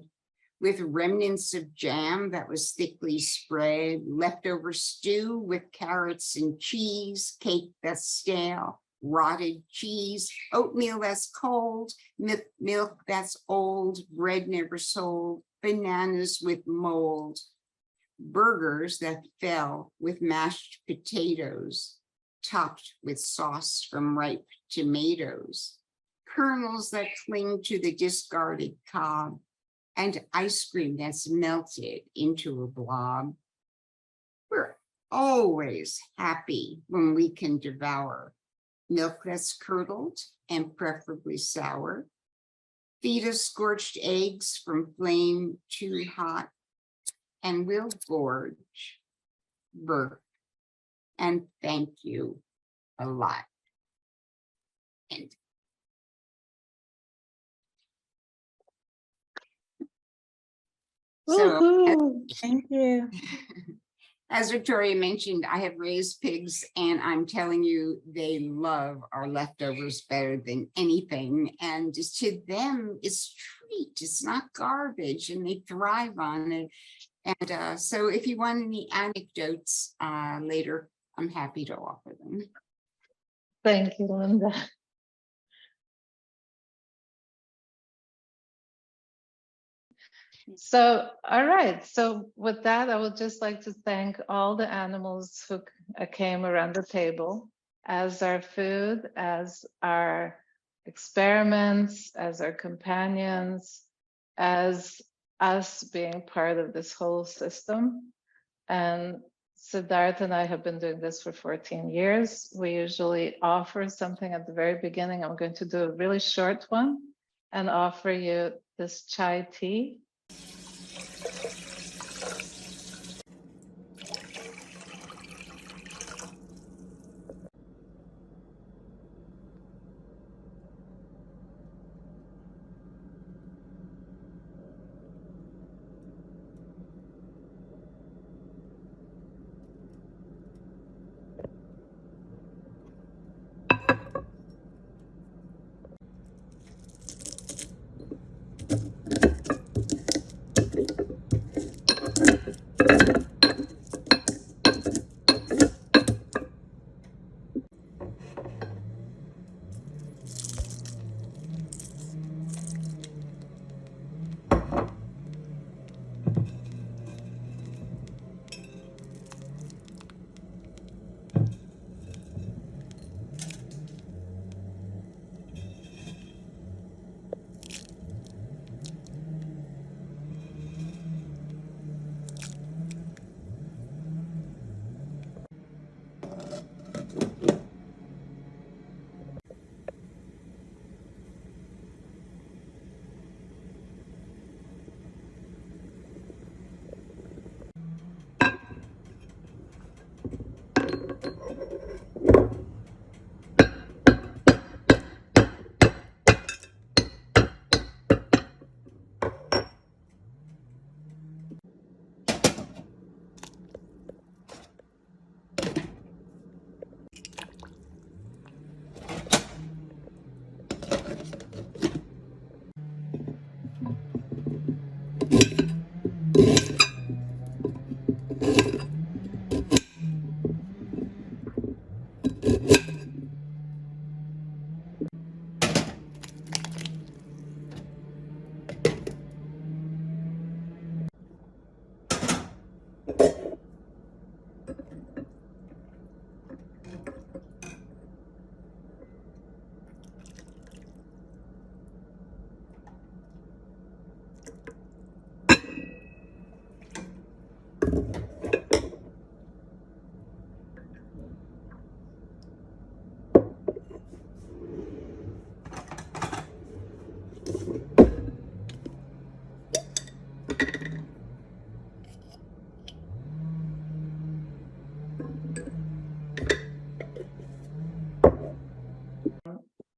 with remnants of jam that was thickly spread, leftover stew with carrots and cheese, cake that's stale, rotted cheese, oatmeal that's cold, milk that's old, bread never sold, bananas with mold, burgers that fell with mashed potatoes, topped with sauce from ripe tomatoes, kernels that cling to the discarded cob, and ice cream that's melted into a blob. We're always happy when we can devour milk that's curdled and preferably sour, feed us scorched eggs from flame too hot, and we'll gorge, burp, and thank you a lot. And so, Thank you. as Victoria mentioned, I have raised pigs, and I'm telling you, they love our leftovers better than anything. And to them, it's treat. It's not garbage, and they thrive on it. And so if you want any anecdotes later, I'm happy to offer them. Thank you, Linda. So, all right. So with that, I would just like to thank all the animals who came around the table as our food, as our experiments, as our companions, as us being part of this whole system. And Siddharth and I have been doing this for 14 years. We usually offer something at the very beginning. I'm going to do a really short one and offer you this chai tea.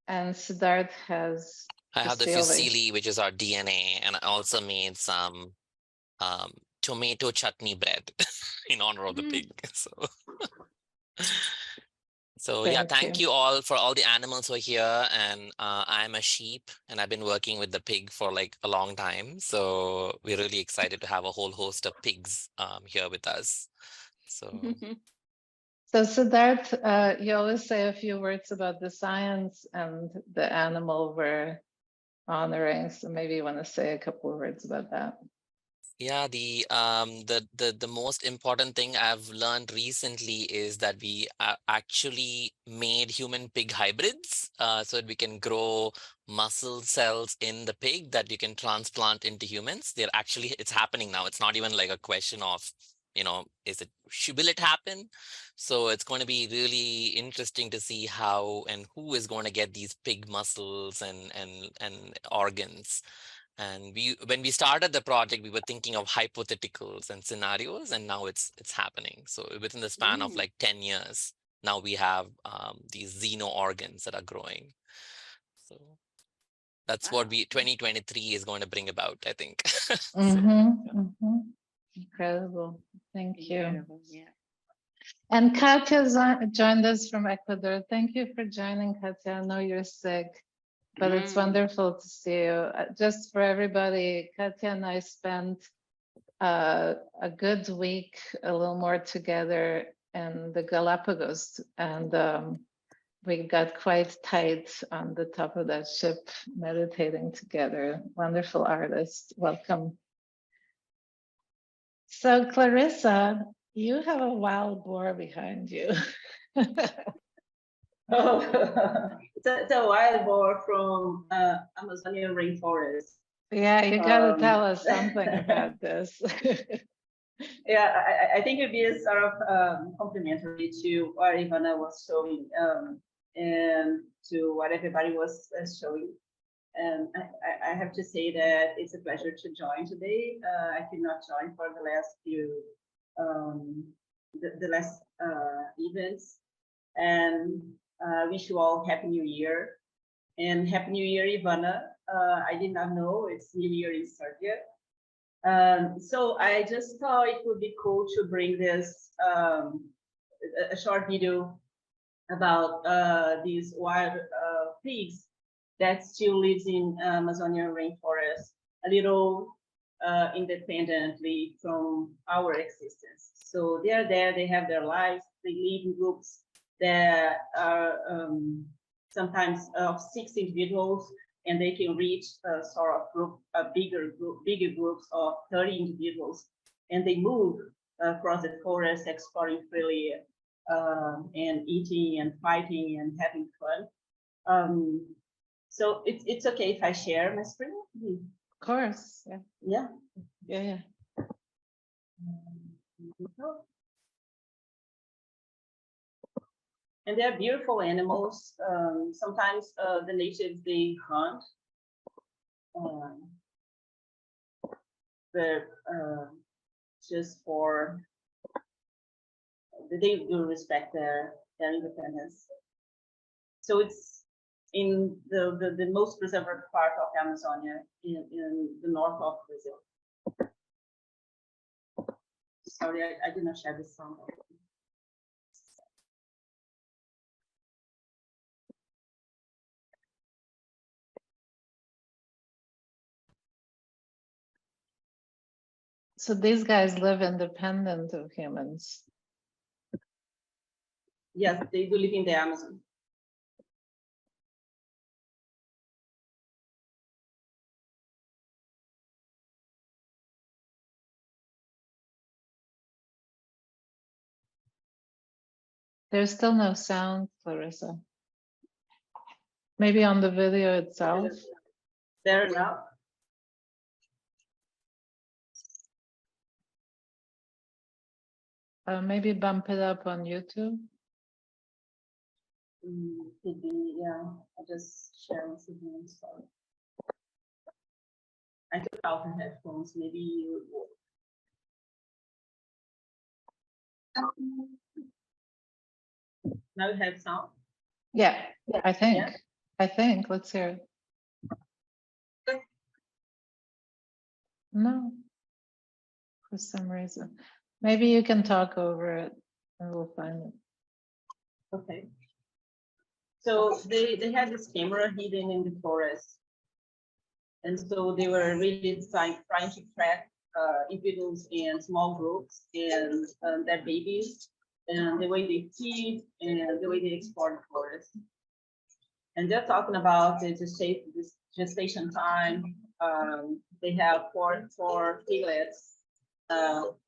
And Siddharth has I have the fusilli. fusilli, which is our DNA, and I also made some tomato chutney bread in honor of the pig. So yeah, thank you all for all the animals who are here. And I'm a sheep, and I've been working with the pig for like a long time. So we're really excited to have a whole host of pigs here with us. So So Siddharth, you always say a few words about the science and the animal we're honoring. So maybe you want to say a couple of words about that. yeah, the most important thing I've learned recently is that we actually made human pig hybrids, so that we can grow muscle cells in the pig that you can transplant into humans. It's happening now. It's not even like a question of, will it happen? So it's going to be really interesting to see how and who is going to get these pig muscles and organs. And when we started the project, we were thinking of hypotheticals and scenarios, and now it's happening. So within the span of like 10 years, now we have these xeno organs that are growing. So that's what 2023 is going to bring about, I think. Incredible. Thank you. Yeah. And Katya's joined us from Ecuador. Thank you for joining, Katya. I know you're sick, but it's wonderful to see you. Just for everybody, Katya and I spent a good week, a little more together in the Galapagos, and we got quite tight on the top of that ship, meditating together. Wonderful artist. Welcome. So Clarissa, you have a wild boar behind you. Oh, it's a wild boar from Amazonian rainforest. Yeah, you gotta tell us something about this. Yeah, I think it'd be a sort of complementary to what Ivana was showing and to what everybody was showing. And I have to say that it's a pleasure to join today. I could not join for the last few, the last events. And wish you all Happy New Year. And Happy New Year, Ivana. I did not know it's New Year in Serbia. So I just thought it would be cool to bring this a short video about these wild pigs that still lives in Amazonian rainforest, a little independently from our existence. So they are there, they have their lives, they live in groups that are sometimes of 6 individuals, and they can reach a sort of group, bigger groups of 30 individuals, and they move across the forest, exploring freely, and eating and fighting and having fun. So it's okay if I share my screen? Of course, yeah. Yeah. Yeah. And they're beautiful animals. Sometimes the natives, they hunt. They're just for, they do respect their independence. So it's in the most preserved part of Amazonia in the north of Brazil. Sorry, I did not share this song. So these guys live independent of humans. Yes, they do live in the Amazon. There's still no sound, Clarissa. Maybe on the video itself. There now. maybe bump it up on YouTube. Could be, yeah. I just sharing signals. Sorry. I took out the headphones. Maybe you would work. Now you have sound? Yeah, I think. Yeah. I think. Let's hear it. No, for some reason. Maybe you can talk over it and we'll find it. Okay. So they had this camera hidden in the forest. And so they were really trying to track individuals in small groups and their babies and the way they feed and the way they explore the forest. And they're talking about the gestation time. They have four piglets,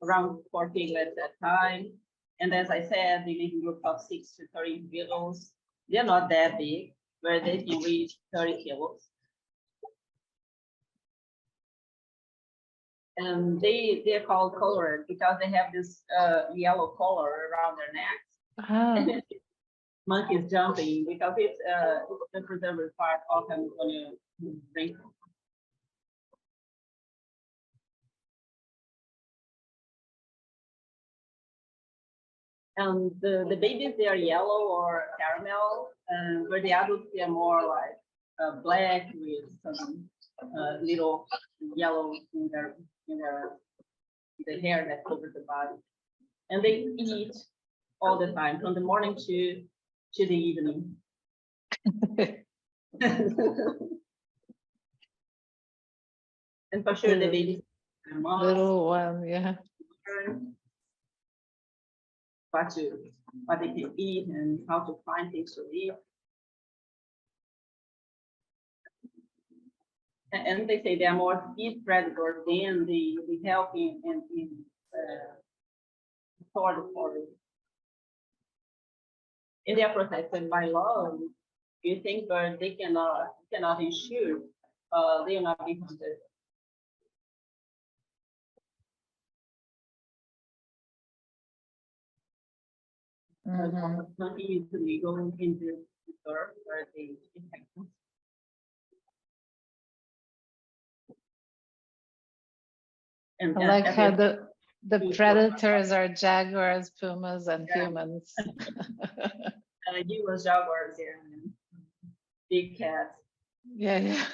around 4 piglets at a time. And as I said, they live in groups of 6 to 30 individuals. They're not that big, where they can reach 30 kilos. And they're called colored because they have this yellow color around their necks. Ah. Monkeys jumping because it's the preserved part of Amazonia rainforest. And the babies, they are yellow or caramel, where the adults, they are more like black with some little yellow in the hair that covers the body. And they eat all the time, from the morning to the evening. And for sure, the babies are little one, yeah. What they can eat and how to find things to eat. And they say they are more feed predators than the helping and for the forest. And they are protected by law. You think birds they cannot ensure they will not be hunted. Nothing is illegal in the reserve where they infect them. And I like how the predators are jaguars, pumas, and humans. US jaguars, yeah, and big cats. Yeah.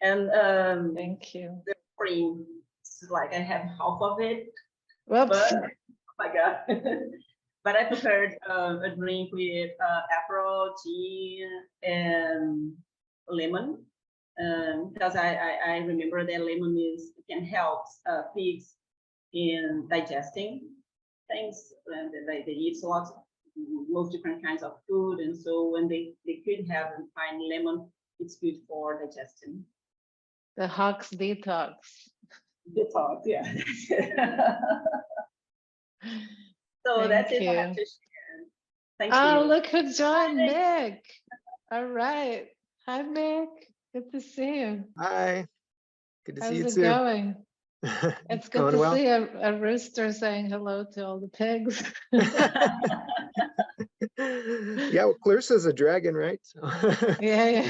And thank you. The cream, like I have half of it. Whoops. But, oh my God. But I prepared a drink with apple, gin, and lemon. Because I remember that lemon can help pigs in digesting things, and they eat most different kinds of food, and so when they could have and find lemon, it's good for digestion. The Hawks detox. Detox, yeah. So that's it I have to share. Thank you. Oh, look who joined, Mick. All right. Hi, Mick. Good to see you. Hi. Good to see you too. How's it going? It's good Going to well. see a rooster saying hello to all the pigs. Yeah, well, Clarissa's a dragon, right? Yeah.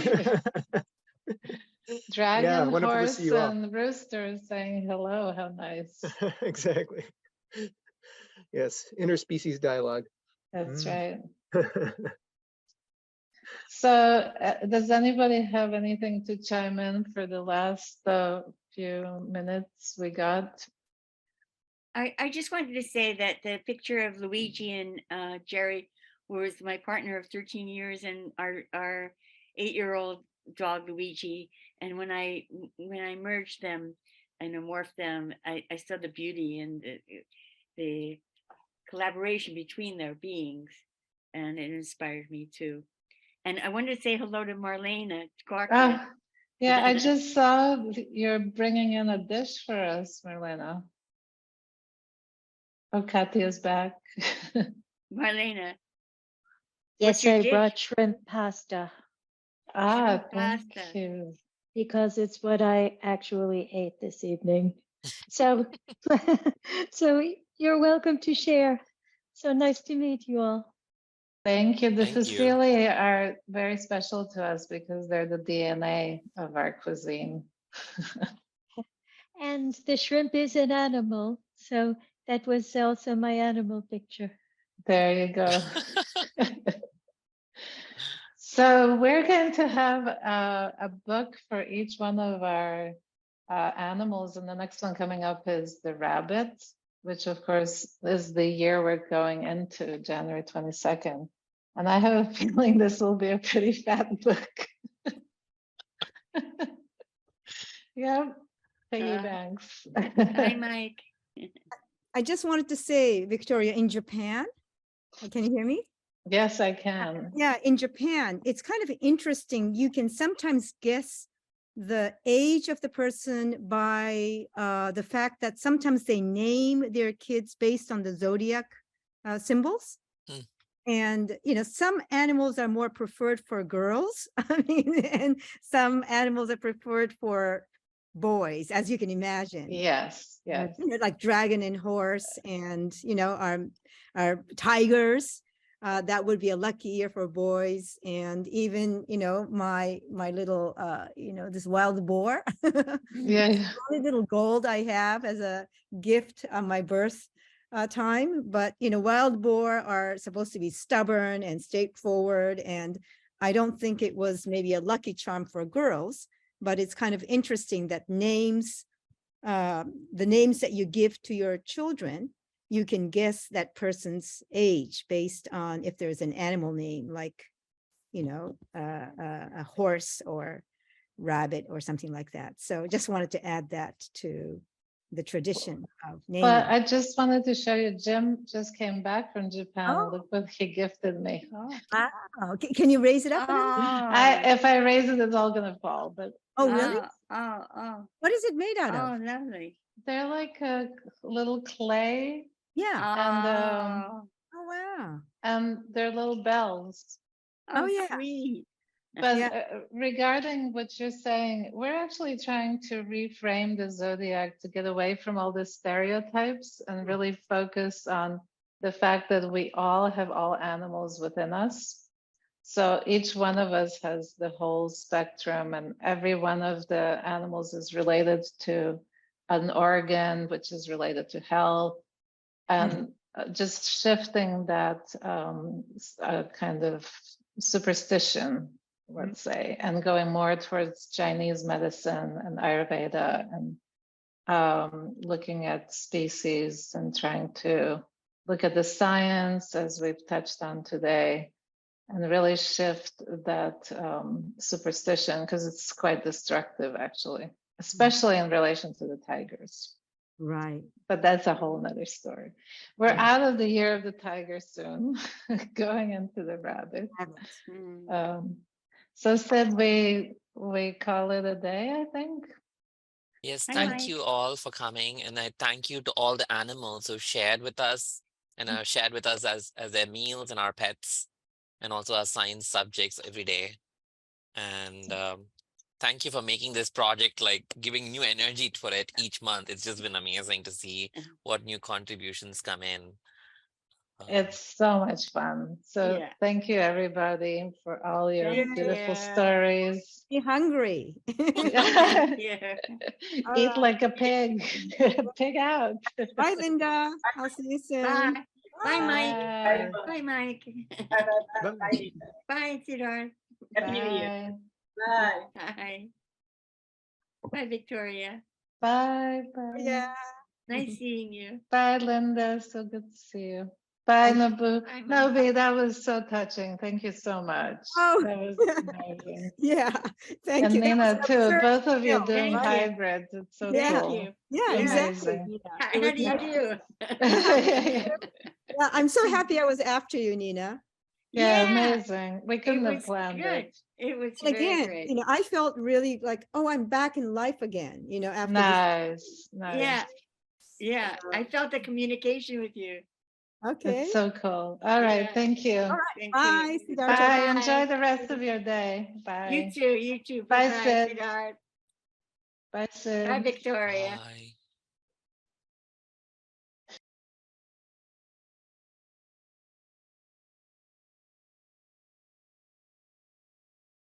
Dragon, Yeah, wonderful to horse, see you all. and rooster saying hello. How nice. Exactly. Yes, interspecies dialogue. That's right. So does anybody have anything to chime in for the last few minutes we got? I just wanted to say that the picture of Luigi and Jerry was my partner of 13 years and our 8-year-old dog Luigi. And when I merged them and morphed them, I saw the beauty and the collaboration between their beings, and it inspired me too. And I wanted to say hello to Marlena Clark. Yeah, I just saw you're bringing in a dish for us, Marlena. Oh, Kathy is back. Marlena. Yes, I brought shrimp pasta. Thank you. Because it's what I actually ate this evening. So, so you're welcome to share. So nice to meet you all. Thank you. This Thank is you. really are very special to us because they're the DNA of our cuisine. And the shrimp is an animal, so that was also my animal picture. There you go. So we're going to have a book for each one of our animals, and the next one coming up is the rabbit, which of course is the year we're going into, January 22nd. And I have a feeling this will be a pretty fat book. Yeah, piggy banks. Hi, Mike. I just wanted to say, Victoria, in Japan, can you hear me? Yes, I can. Yeah, in Japan, it's kind of interesting. You can sometimes guess the age of the person by the fact that sometimes they name their kids based on the zodiac symbols. Hmm. And, you know, some animals are more preferred for girls. I mean, and some animals are preferred for boys, as you can imagine. Yes, yes. You know, like dragon and horse, and you know, our tigers. That would be a lucky year for boys. And even, you know, my little you know, this wild boar. Yeah. This only little gold I have as a gift on my birth time. But you know, wild boar are supposed to be stubborn and straightforward, and I don't think it was maybe a lucky charm for girls. But it's kind of interesting that names, the names that you give to your children, you can guess that person's age based on if there's an animal name, like, you know, a horse or rabbit or something like that. So just wanted to add that to the tradition of naming. But I just wanted to show you, Jim just came back from Japan. Oh. Look what he gifted me. Wow. Can you raise it up? If I raise it, it's all gonna fall. But Oh, really? Oh. What is it made out Oh, of? lovely. they're like a little clay, Yeah. and Oh, wow. they're little bells. Oh, yeah. Sweet. But Yeah. regarding what you're saying, we're actually trying to reframe the zodiac to get away from all the stereotypes and really focus on the fact that we all have all animals within us. So each one of us has the whole spectrum, and every one of the animals is related to an organ, which is related to health, and just shifting that kind of superstition, let's say, and going more towards Chinese medicine and Ayurveda, and looking at species and trying to look at the science as we've touched on today, and really shift that superstition, because it's quite destructive actually, especially in relation to the tigers. Right. But that's a whole nother story. We're out of the year of the tiger soon, going into the rabbit. So Sid, we call it a day, I think. Yes, Hi, thank Mike. you all for coming, and I thank you to all the animals who shared with us and shared with us as their meals and our pets, and also our science subjects every day. And thank you for making this project, like giving new energy for it each month. It's just been amazing to see what new contributions come in. It's so much fun. So Yeah. thank you everybody for all your Thank beautiful you. stories. Be hungry. Yeah. Eat like a pig. Pig out. Bye, Linda. I'll see you soon. Bye. Bye, Mike. Bye. Bye, Mike. Bye. Bye, Siddharth. Happy New Year. Bye. Bye. Bye. Bye, Victoria. Bye. Bye. Yeah. Nice seeing you. Bye, Linda. So good to see you. Bye, Nabu. Bye, Mike. Nabi, that was so touching. Thank you so much. Oh, That was amazing. yeah. Thank And you. That Nina was too. absurd Both of you skill, doing Thank you. hybrids. It's so Yeah. cool. you. Yeah, Yeah. exactly. Amazing. Nina. How It was do you nice. do? Yeah, I'm so happy I was after you, Nina. Yeah, Yeah, amazing. We it couldn't have was planned good. it. It was And very again, great. you know, I felt really like, oh, I'm back in life again, you know, after this. Nice. Nice. Yeah, yeah. I felt the communication with you. Okay. It's so cool. All right. Yeah. Thank you. All right. Thank Bye. you. Siddhartha. Bye. Bye. Enjoy the rest of your day. You Bye. too. You too. Bye, Bye, Sid. sweetheart. Bye, Sid. Bye, Victoria. Bye.